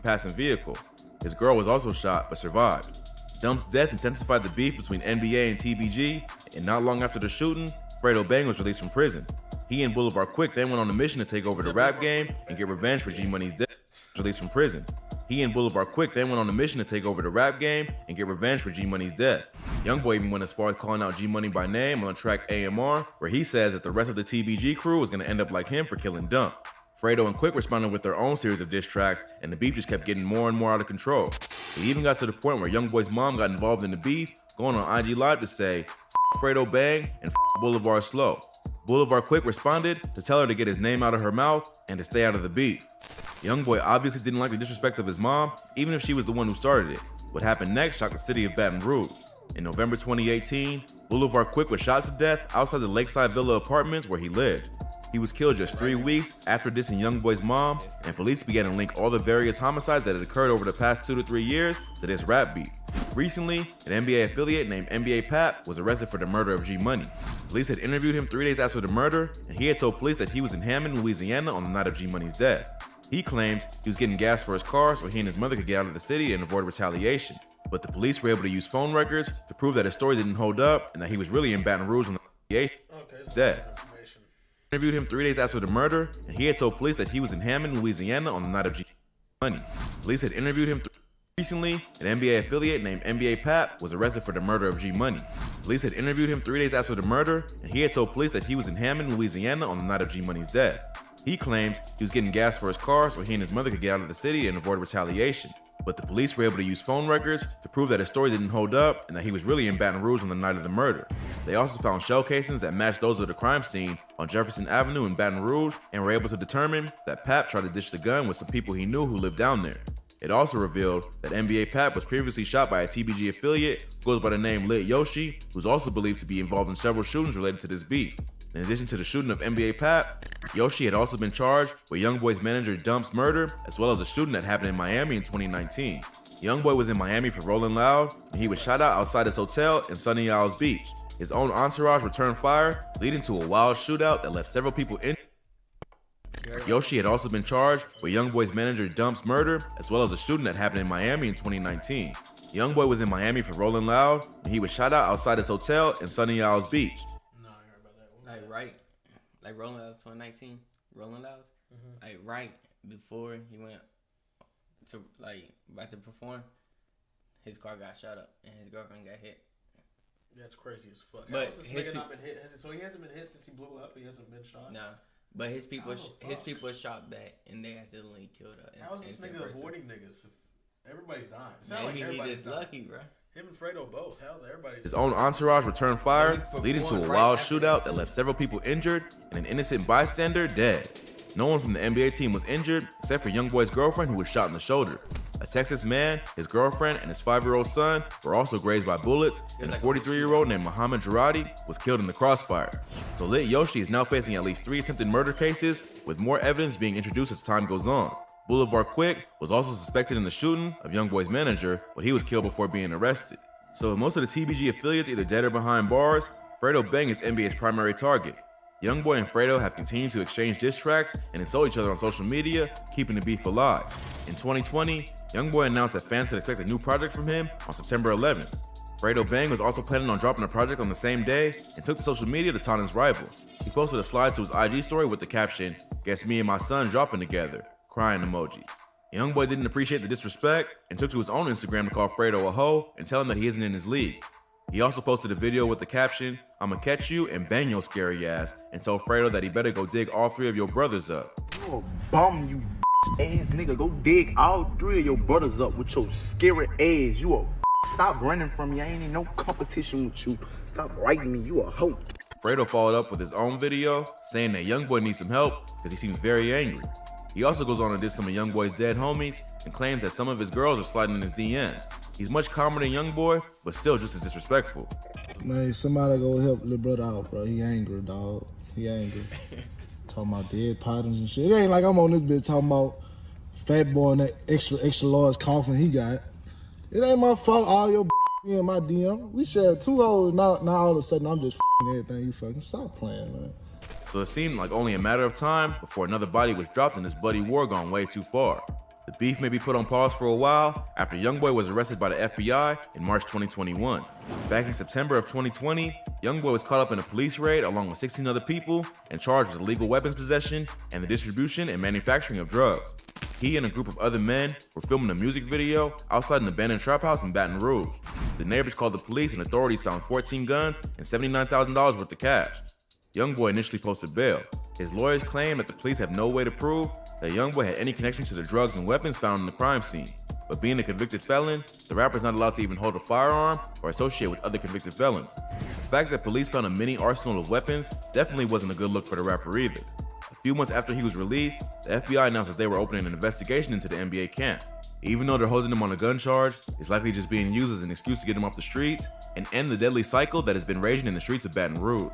Passing vehicle. His girl was also shot but survived. Dump's death intensified the beef between NBA and TBG, and not long after the shooting, Fredo Bang was released from prison. He and Boulevard Quick then went on a mission to take over the rap game and get revenge for G-Money's death. Released from prison. He and Boulevard Quick then went on a mission to take over the rap game and get revenge for G-Money's death. Youngboy even went as far as calling out G-Money by name on the track AMR, where he says that the rest of the TBG crew was going to end up like him for killing Dump. Fredo and Quick responded with their own series of diss tracks, and the beef just kept getting more and more out of control. It even got to the point where Youngboy's mom got involved in the beef, going on IG Live to say, "F Fredo Bang and F Boulevard Slow." Boulevard Quick responded to tell her to get his name out of her mouth and to stay out of the beef. Youngboy obviously didn't like the disrespect of his mom, even if she was the one who started it. What happened next shocked the city of Baton Rouge. In November 2018, Boulevard Quick was shot to death outside the Lakeside Villa apartments where he lived. He was killed just 3 weeks after dissing Youngboy's mom, and police began to link all the various homicides that had occurred over the past 2 to 3 years to this rap beef. Recently, an NBA affiliate named NBA Pap was arrested for the murder of G-Money. Police had interviewed him 3 days after the murder, and he had told police that he was in Hammond, Louisiana on the night of G-Money's death. He claims he was getting gas for his car so he and his mother could get out of the city and avoid retaliation. But the police were able to use phone records to prove that his story didn't hold up and that he was really in Baton Rouge on the death. Interviewed him 3 days after the murder, and he had told police that he was in Hammond, Louisiana on the night of G-Money. Police had interviewed him recently. An NBA affiliate named NBA Pap was arrested for the murder of G-Money. Police had interviewed him 3 days after the murder, and he had told police that he was in Hammond, Louisiana on the night of G-Money's death. He claims he was getting gas for his car so he and his mother could get out of the city and avoid retaliation. But the police were able to use phone records to prove that his story didn't hold up and that he was really in Baton Rouge on the night of the murder. They also found shell casings that matched those of the crime scene on Jefferson Avenue in Baton Rouge and were able to determine that Pap tried to ditch the gun with some people he knew who lived down there. It also revealed that NBA Pap was previously shot by a TBG affiliate who goes by the name Lit Yoshi, who's also believed to be involved in several shootings related to this beef. In addition to the shooting of NBA Pap, Yoshi had also been charged with Youngboy's manager Dump's murder, as well as a shooting that happened in Miami in 2019. Youngboy was in Miami for Rolling Loud, and he was shot out outside his hotel in Sunny Isles Beach. His own entourage returned fire, leading to a wild shootout that left several people injured. Yoshi had also been charged with Youngboy's manager Dump's murder, as well as a shooting that happened in Miami in 2019. Youngboy was in Miami for Rolling Loud, and he was shot out outside his hotel in Sunny Isles Beach. Like Rolling Louds 2019, Rolling Louds, like right before he went to about to perform, his car got shot up and his girlfriend got hit. That's crazy as fuck. But How has this nigga not been hit? So he hasn't been hit since he blew up. He hasn't been shot. No, but his people shot back and they accidentally killed her. How is this nigga avoiding niggas? If everybody's dying. Maybe he just lucky, bro. Him and Fredo both. How's everybody? His own entourage returned fire, leading to a wild shootout that left several people injured and an innocent bystander dead. No one from the NBA team was injured except for Youngboy's girlfriend who was shot in the shoulder. A Texas man, his girlfriend, and his 5-year-old son were also grazed by bullets, and a 43-year-old named Muhammad Jarati was killed in the crossfire. So Lit Yoshi is now facing at least 3 attempted murder cases, with more evidence being introduced as time goes on. Boulevard Quick was also suspected in the shooting of Youngboy's manager, but he was killed before being arrested. So with most of the TBG affiliates either dead or behind bars, Fredo Bang is NBA's primary target. Youngboy and Fredo have continued to exchange diss tracks and insult each other on social media, keeping the beef alive. In 2020, Youngboy announced that fans could expect a new project from him on September 11th. Fredo Bang was also planning on dropping a project on the same day and took to social media to taunt his rival. He posted a slide to his IG story with the caption, "Guess me and my son dropping together," crying emojis. Youngboy didn't appreciate the disrespect and took to his own Instagram to call Fredo a hoe and tell him that he isn't in his league. He also posted a video with the caption, "I'ma catch you and bang your scary ass," and told Fredo that he better go dig all 3 of your brothers up. You a bum, you ass nigga. Go dig all 3 of your brothers up with your scary ass. You a stop running from me. I ain't in no competition with you. Stop writing me. You a hoe. Fredo followed up with his own video saying that Youngboy needs some help because he seems very angry. He also goes on to diss some of Youngboy's dead homies and claims that some of his girls are sliding in his DMs. He's much calmer than Youngboy, but still just as disrespectful. Man, somebody go help little brother out, bro. He angry, dog. He angry. Talking about dead partners and shit. It ain't like I'm on this bitch talking about fat boy and that extra large coffin he got. It ain't my fault all your in my DM. We shared 2 hoes, now all of a sudden I'm just everything you fucking. Stop playing, man. So it seemed like only a matter of time before another body was dropped in this bloody war gone way too far. The beef may be put on pause for a while after Youngboy was arrested by the FBI in March 2021. Back in September of 2020, Youngboy was caught up in a police raid along with 16 other people and charged with illegal weapons possession and the distribution and manufacturing of drugs. He and a group of other men were filming a music video outside an abandoned trap house in Baton Rouge. The neighbors called the police and authorities found 14 guns and $79,000 worth of cash. Youngboy initially posted bail. His lawyers claim that the police have no way to prove that Youngboy had any connection to the drugs and weapons found in the crime scene. But being a convicted felon, the rapper is not allowed to even hold a firearm or associate with other convicted felons. The fact that police found a mini arsenal of weapons definitely wasn't a good look for the rapper either. A few months after he was released, the FBI announced that they were opening an investigation into the NBA camp. Even though they're holding him on a gun charge, it's likely just being used as an excuse to get him off the streets and end the deadly cycle that has been raging in the streets of Baton Rouge.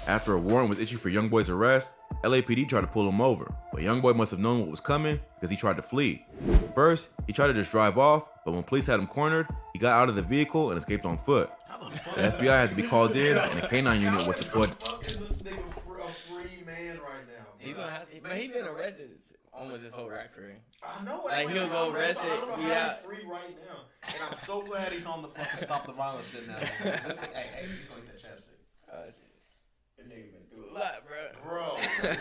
After a warrant was issued for Youngboy's arrest, LAPD tried to pull him over, but Youngboy must have known what was coming because he tried to flee. First, he tried to just drive off, but when police had him cornered, he got out of the vehicle and escaped on foot. The FBI had to be called in, and a canine unit was deployed. He's been arrested almost his whole rap career. I know. Like he'll go arrested. I don't know how he's free right now, and I'm so glad he's on the fucking Stop the Violence shit now. Hey, he's gonna get that chapstick. That nigga been through a lot, bro.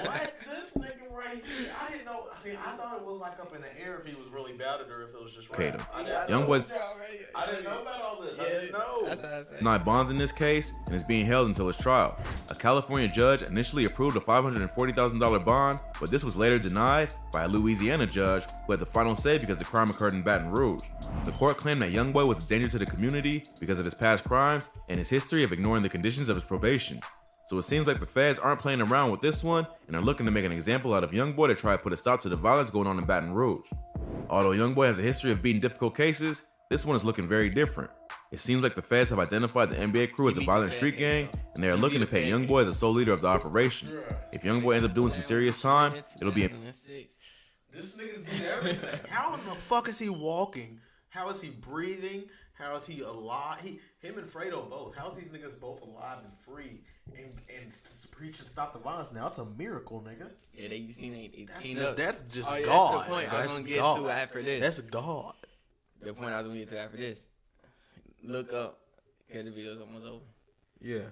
What? This nigga right here, I didn't know. I mean, I thought it was like up in the air if he was really about it or if it was just right. Youngboy I didn't know about all this. I didn't know. That's what I said. denied bonds in this case and is being held until his trial. A California judge initially approved a $540,000 bond, but this was later denied by a Louisiana judge who had the final say because the crime occurred in Baton Rouge. The court claimed that Youngboy was a danger to the community because of his past crimes and his history of ignoring the conditions of his probation. So it seems like the feds aren't playing around with this one and are looking to make an example out of Youngboy to try to put a stop to the violence going on in Baton Rouge. Although Youngboy has a history of beating difficult cases, this one is looking very different. It seems like the feds have identified the NBA crew as a violent street gang, and they are looking to pay Youngboy as the sole leader of the operation. If Youngboy ends up doing some serious time, it'll be This nigga's doing everything. How in the fuck is he walking? How is he breathing? How is he alive? Him and Fredo both. How is these niggas both alive and free and preach and stop the violence now? It's a miracle, nigga. Yeah, they teamed just, up. that's just yeah, God. That's the point I was gonna get to after this. That's God. The point I was gonna get to after this. Look up, because the video's almost over. Yeah.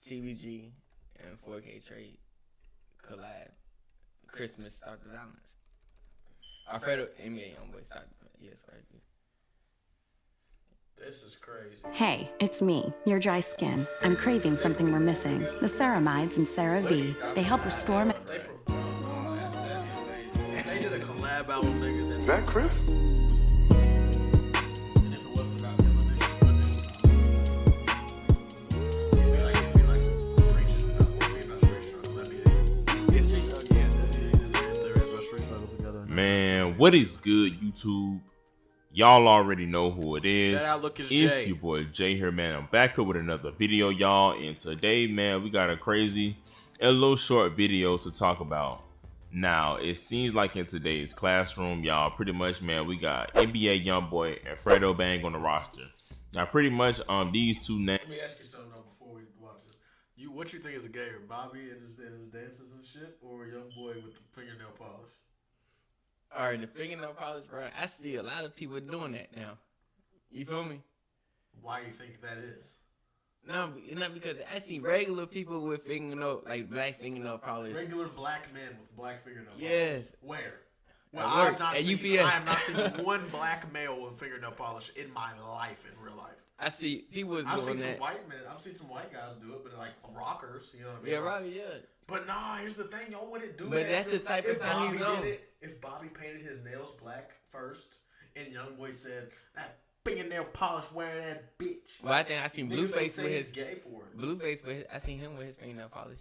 TBG and 4K Trade collab. Christmas Start the Violence. Alfredo NBA Youngboy start. Yes, right. This is crazy. Hey, it's me, your dry skin. I'm craving something we're missing. The ceramides in CeraVe. They help restore. They did a collab album, nigga. Is that Chris? Man, what is good, YouTube? Y'all already know who it is. Shout out Lucas It's J. your boy Jay here, man. I'm back up with another video, y'all. And today, man, we got a little short video to talk about. Now, it seems like in today's classroom, y'all, pretty much, man, we got NBA Youngboy and Fredo Bang on the roster. Now, pretty much, these two names. Let me ask you something though before we watch this. What you think is a gayer, Bobby and his dances and shit, or Youngboy with the fingernail polish? All right, the fingernail polish, bro. I see a lot of people doing that now. You feel me? Why you think that is? No, not because I see regular people with fingernail, like black fingernail polish. Regular black men with black fingernail polish. Yes. Where? Well, At I UPS. have not seen one black male with fingernail polish in my life, in real life. I see people I've doing seen some that. white men. I've seen some white guys do it, but like rockers, you know what I mean? Yeah, right. Yeah. But nah, here's the thing, y'all wouldn't do But that. that's the type of time he's on. If Bobby painted his nails black first, and Youngboy said that fingernail polish wearing that bitch. Well, I think I seen Niggas Blueface say with he's his gay for it. Blueface with. I seen him with his fingernail polish.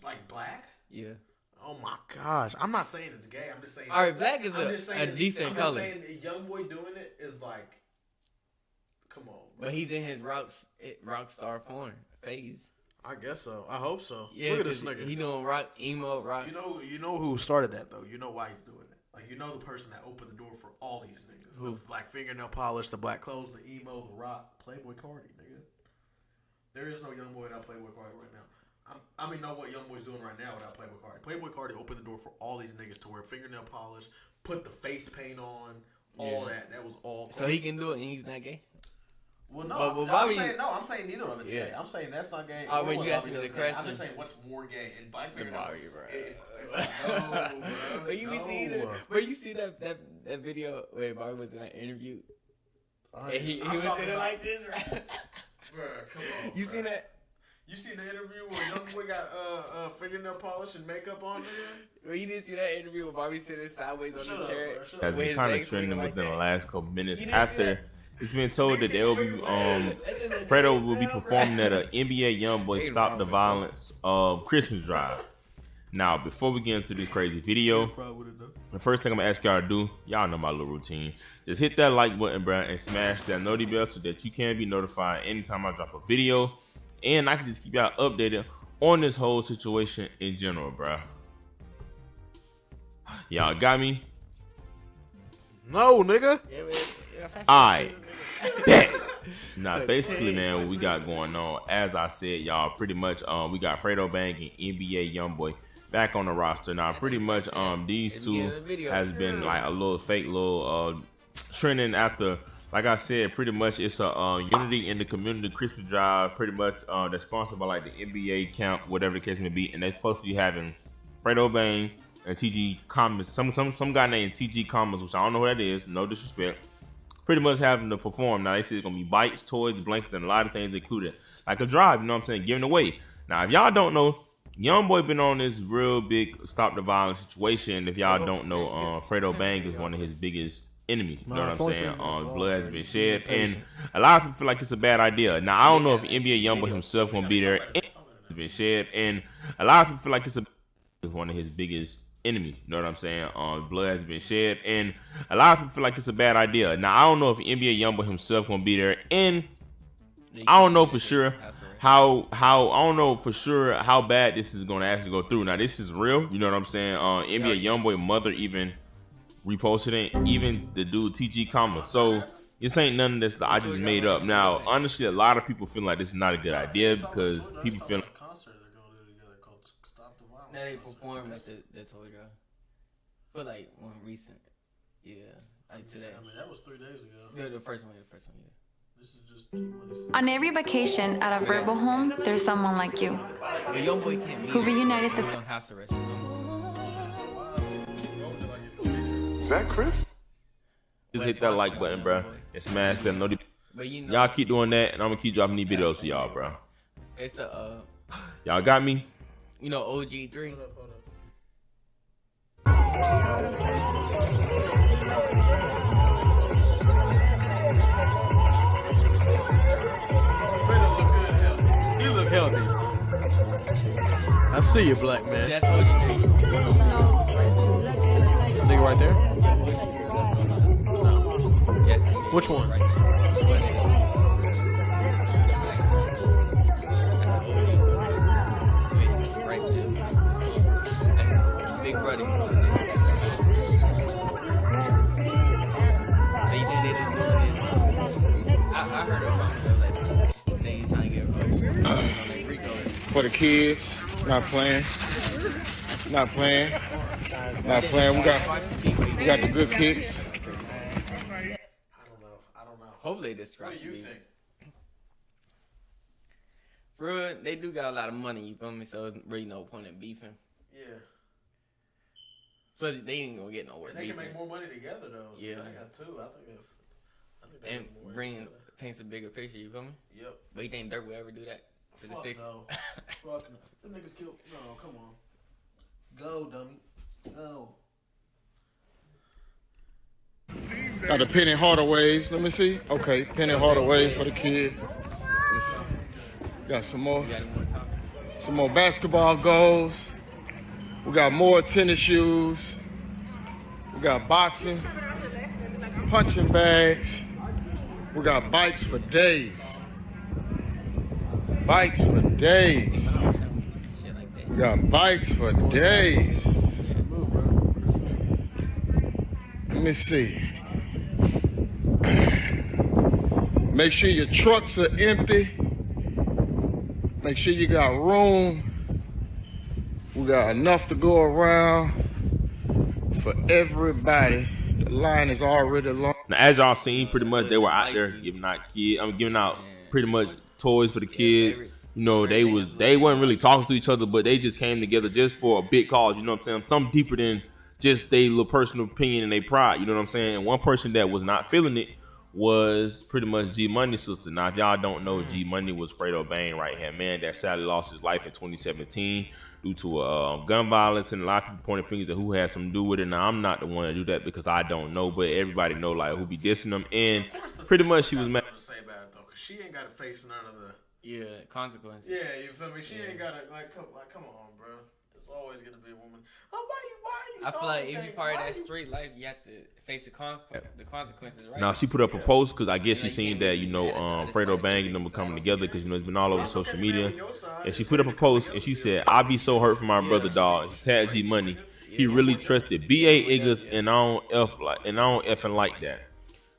Like black? Yeah. Oh my gosh! I'm not saying it's gay. I'm just saying. All right, black is I'm just saying, a decent color. I'm just saying, Youngboy doing it is like, come on. Bro. But he's in his rock star form phase. I guess so. I hope so. Yeah, Look at this nigga. He doing rock, emo, rock. You know who started that though. You know why he's doing it. Like you know the person that opened the door for all these niggas. Who? The black fingernail polish, the black clothes, the emo, the rock, Playboy Cardi, nigga. There is no Youngboy without Playboy Cardi right now. I mean, know what Youngboy's doing right now without Playboy Cardi. Playboy Cardi opened the door for all these niggas to wear fingernail polish, put the face paint on, all that. That was all. So he can do it and he's not gay. Well, no, Bobby, I'm saying neither of it's gay. I'm saying that's not gay. Oh, but you asked me the I'm question. just saying what's more gay and black fingernail. But you see that video where Bobby was in that interview, and he was sitting like this, right? Bro, come on. You seen that? You seen the interview where Youngboy got fingernail polish and makeup on there? Well, you didn't see that interview where Bobby sitting sideways on the chair. Has been kind of trending within the last couple minutes after it's been told that they will be Fredo will be performing at an NBA Youngboy Stop the Violence Christmas drive. Now, before we get into this crazy video, the first thing I'm gonna ask y'all to do, y'all know my little routine. Just hit that like button, bro, and smash that noty bell so that you can be notified anytime I drop a video. And I can just keep y'all updated on this whole situation in general, bro. Y'all got me? No, nigga. Alright. Now, basically, man, what we got going on, as I said, y'all, pretty much, we got Fredo Bang and NBA Youngboy back on the roster. Now, pretty much, these two has been like a little fake, little trending after. Like I said, pretty much it's a Unity in the Community Christmas Drive, pretty much that's sponsored by like the NBA camp, whatever the case may be, and they're supposed to be having Fredo Bang and TG Commons, some guy named TG Commons, which I don't know who that is, no disrespect, pretty much having to perform. Now they say it's gonna be bikes, toys, blankets, and a lot of things included, like a drive, you know what I'm saying, giving away. Now if y'all don't know, Youngboy been on this real big Stop the Violence situation. If y'all don't know, Fredo Bang is one of his biggest enemies, you know what I'm saying? Blood has been shed, and a lot of people feel like it's a bad idea. Now I don't know if NBA Youngboy himself gonna be there. It's been shed, and a lot of people feel like it's one of his biggest enemies. You know what I'm saying? Blood has been shed, and a lot of people feel like it's a bad idea. Now I don't know if NBA Youngboy himself gonna be there, and I don't know for sure how I don't know for sure how bad this is gonna actually go through. Now this is real. You know what I'm saying? NBA Youngboy mother even reposted it, even the dude TG Comma. So this ain't none of this that I just made up. Now, honestly, a lot of people feel like this is not a good idea because people feel. Now they performed at the toy drive for like one recent, like today. I mean, that was 3 days ago. Yeah, the first one, yeah. This is just On every vacation at a verbal home, there's someone like you Youngboy can't be who reunited the. on house arrest. Is that Chris? Just hit that like button, bro, and smash that notification. Y'all keep doing that, and I'm gonna keep dropping these videos for y'all, bro. It's the Y'all got me? you know, OG3. You look healthy. I see you, black man. That's OG3. Nigga right there? Yes. Which one? Right there. Big brother. I heard about it. They trying to get For the kids, not playing. We got the good kicks. I don't know. Hopefully this What do you me. think? Bro, they do got a lot of money, you feel me? So there's really no point in beefing. Yeah. Plus, they ain't gonna get nowhere. They can beefing. make more money together though. So Yeah. I got two. I think and bring paints a bigger picture. You feel me? Yep. But you think Dirk will ever do that to the Fuck Sixers? no. Fuck no. Them niggas killed. No, come on. Go, dummy. Go. Got the Penny Hardaways. Let me see. Okay, Penny Hardaway for the kid. Got some more basketball goals. We got more tennis shoes. We got boxing, punching bags. We got bikes for days. Bikes for days. We got bikes for days. Let me see. Make sure your trucks are empty. Make sure you got room. We got enough to go around for everybody. The line is already long. Now, as y'all seen, pretty much they were out there giving out pretty much toys for the kids. You know, they weren't really talking to each other, but they just came together just for a big cause. You know what I'm saying? Something deeper than just their little personal opinion and their pride. You know what I'm saying? And one person that was not feeling it was pretty much G Money's sister. Now, if y'all don't know, G Money was Fredo Bang right here, man, that sadly lost his life in 2017 due to gun violence, and a lot of people pointing fingers at who had something to do with it. Now, I'm not the one to do that because I don't know, but everybody know like who be dissing them, and pretty much she was mad. To say about it though, cause she ain't got to face none of the consequences. Yeah, you feel me? She ain't got to come on, bro. It's always gonna be a woman. Oh, why you? I feel like if you part of that street life, you have to face the consequences, right? Now she put up a post because I guess she seen that Fredo Bang and them were coming together because it's been all over social media, and she put up a post and she said, "I be so hurt for my brother, dog." She tagged G Money. He really trusted B.A. Iggers, and I don't effing like that.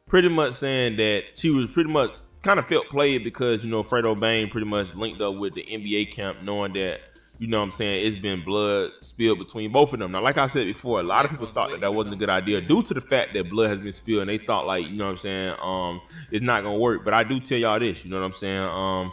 Pretty much saying that she was pretty much kind of felt played because Fredo Bang pretty much linked up with the NBA camp, knowing that. You know what I'm saying? It's been blood spilled between both of them. Now, like I said before, a lot of people thought that wasn't a good idea due to the fact that blood has been spilled, and they thought like, you know what I'm saying, it's not gonna work. But I do tell y'all this, you know what I'm saying?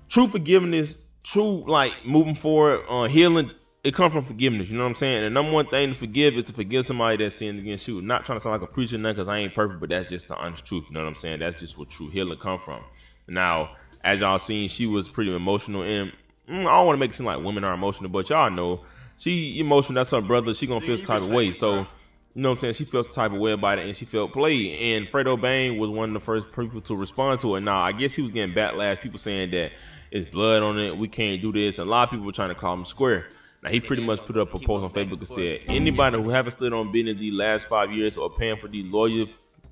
True forgiveness, true like moving forward, healing, it comes from forgiveness. You know what I'm saying? And the number one thing to forgive is to forgive somebody that's sinned against you. Not trying to sound like a preacher now, because I ain't perfect, but that's just the honest truth. You know what I'm saying? That's just what true healing come from. Now, as y'all seen, she was pretty emotional, and I don't want to make it seem like women are emotional, but y'all know she emotional. That's her brother. She gonna feel some type of way. So, you know what I'm saying? She felt some type of way about it, and she felt played. And Fredo Bang was one of the first people to respond to it. Now, I guess he was getting backlash. People saying that it's blood on it. We can't do this. And a lot of people were trying to call him square. Now, he pretty much put up a post on Facebook and said, anybody who haven't stood on business these last 5 years or paying for these lawyer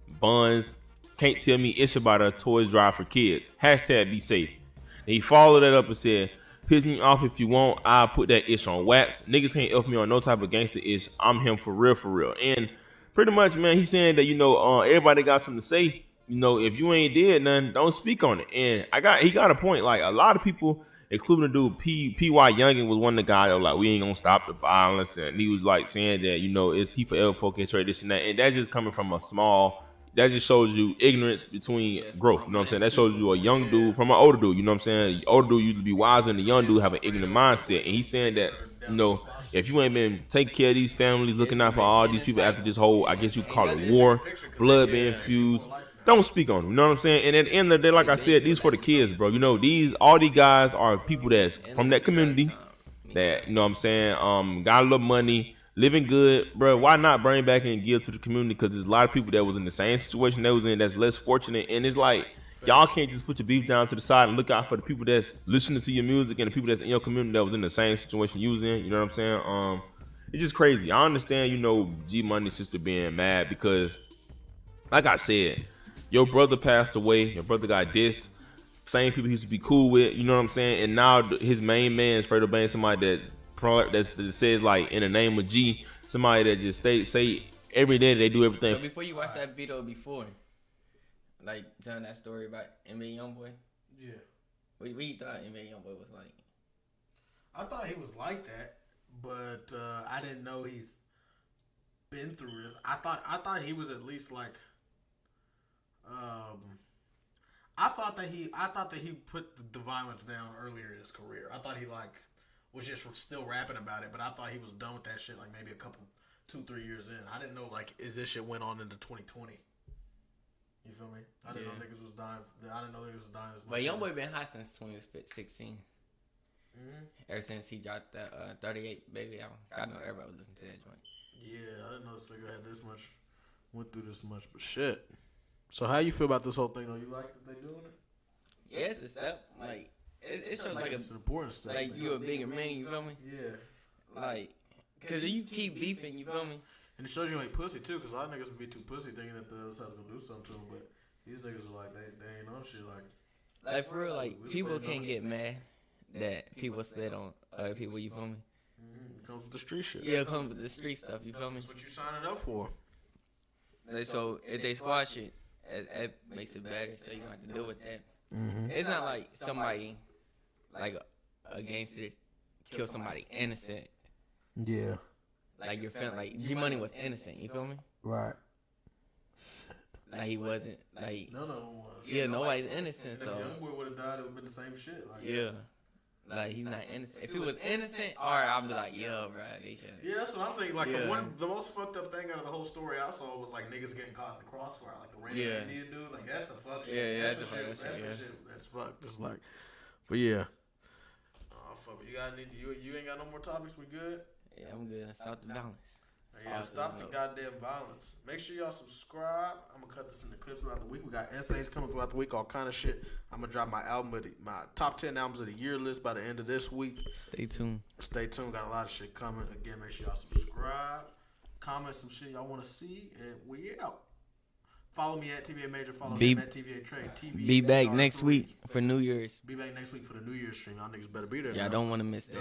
bonds can't tell me it's about a toys drive for kids. Hashtag be safe. And he followed that up and said, piss me off if you want, I'll put that ish on wax. Niggas can't F me on no type of gangster ish. I'm him for real, for real. And pretty much, man, he's saying that, everybody got something to say. If you ain't did nothing, don't speak on it. And he got a point. Like, a lot of people, including the dude, P.Y. Youngin was one of the guys that was like, we ain't gonna stop the violence. And he was like saying that, it's he forever focused on this and that. And that's just coming from that just shows you ignorance between growth. You know what I'm saying? That shows you a young dude from an older dude. You know what I'm saying? The older dude used to be wiser than the young dude have an ignorant mindset. And he's saying that, if you ain't been taking care of these families, looking out for all these people after this whole, I guess you call it war, blood being infused, don't speak on them. You know what I'm saying? And at the end of the day, like I said, these for the kids, bro. All these guys are people that's from that community that, you know what I'm saying, got a little money, living good, bro. Why not bring back and give to the community? Because there's a lot of people that was in the same situation they was in that's less fortunate. And it's like, y'all can't just put your beef down to the side and look out for the people that's listening to your music and the people that's in your community that was in the same situation you was in. You know what I'm saying? It's just crazy. I understand, G Money's sister being mad because, like I said, your brother passed away. Your brother got dissed. Same people he used to be cool with. You know what I'm saying? And now his main man is Fredo Bang, somebody that says like in the name of G, somebody that just say every day they do everything. So before you watch that video like telling that story about NBA Youngboy, yeah, what you thought NBA Youngboy was like? I thought he was like that, but I didn't know he's been through this. I thought he was at least like, I thought that he put the violence down earlier in his career. I thought he was just still rapping about it, but I thought he was done with that shit like maybe a couple 2-3 years in. I didn't know like if this shit went on into 2020. You feel me? I didn't know niggas was dying. I didn't know niggas was dying as much. But Youngboy been hot since 2016. Mm-hmm. Ever since he dropped that 38 Baby album. I know everybody was listening to that joint. Yeah, I didn't know this nigga had this much, went through this much, but shit. So how you feel about this whole thing though? You like that they doing it? Yeah, it's a step. Like, it shows like it's an important step. Like, you a bigger man, you feel me? Yeah. Like, because if you keep beefing, you feel me? And it shows you ain't pussy too, because a lot of niggas would be too pussy thinking that the other side's gonna do something to them, but these niggas are like, they ain't on shit like for real, like, people can't get mad that people slid on other people, you feel me? It comes with the street shit. Yeah, it comes with the street stuff, you feel me? That's what you signing up for. Like, so if they squash it, it makes it better, so you don't have to deal with that. Mm-hmm. It's not like somebody, like a gangster, kill somebody innocent. Yeah. Like, you're feeling like G-Money was innocent, you feel me? Right. Like, he wasn't, like... None of them was. Yeah, nobody's innocent, so... If Youngboy would have died, it would have been the same shit. Like, yeah. Like, he's not innocent. If he was innocent, alright, I'll be like, yeah, bro, they should. Yeah, that's what I'm thinking. Like, the most fucked up thing out of the whole story I saw was, like, niggas getting caught in the crossfire. Like, the random Indian dude. Like, that's the fuck shit. Yeah, that's the shit. That's fucked. It's like... But, yeah. Oh, fuck. You ain't got no more topics? We good? Yeah, I'm good. Stop the balance. Yeah, stop the goddamn violence. Make sure y'all subscribe. I'm gonna cut this into clips throughout the week. We got essays coming throughout the week, all kind of shit. I'm gonna drop my my top 10 albums of the year list by the end of this week. Stay tuned. Stay tuned. Got a lot of shit coming. Again, make sure y'all subscribe. Comment some shit y'all want to see, and we out. Follow me at TVA Major. Follow him at TVA Trade. Be back next week for New Year's. Be back next week for the New Year's stream. Y'all niggas better be there. Y'all don't want to miss that.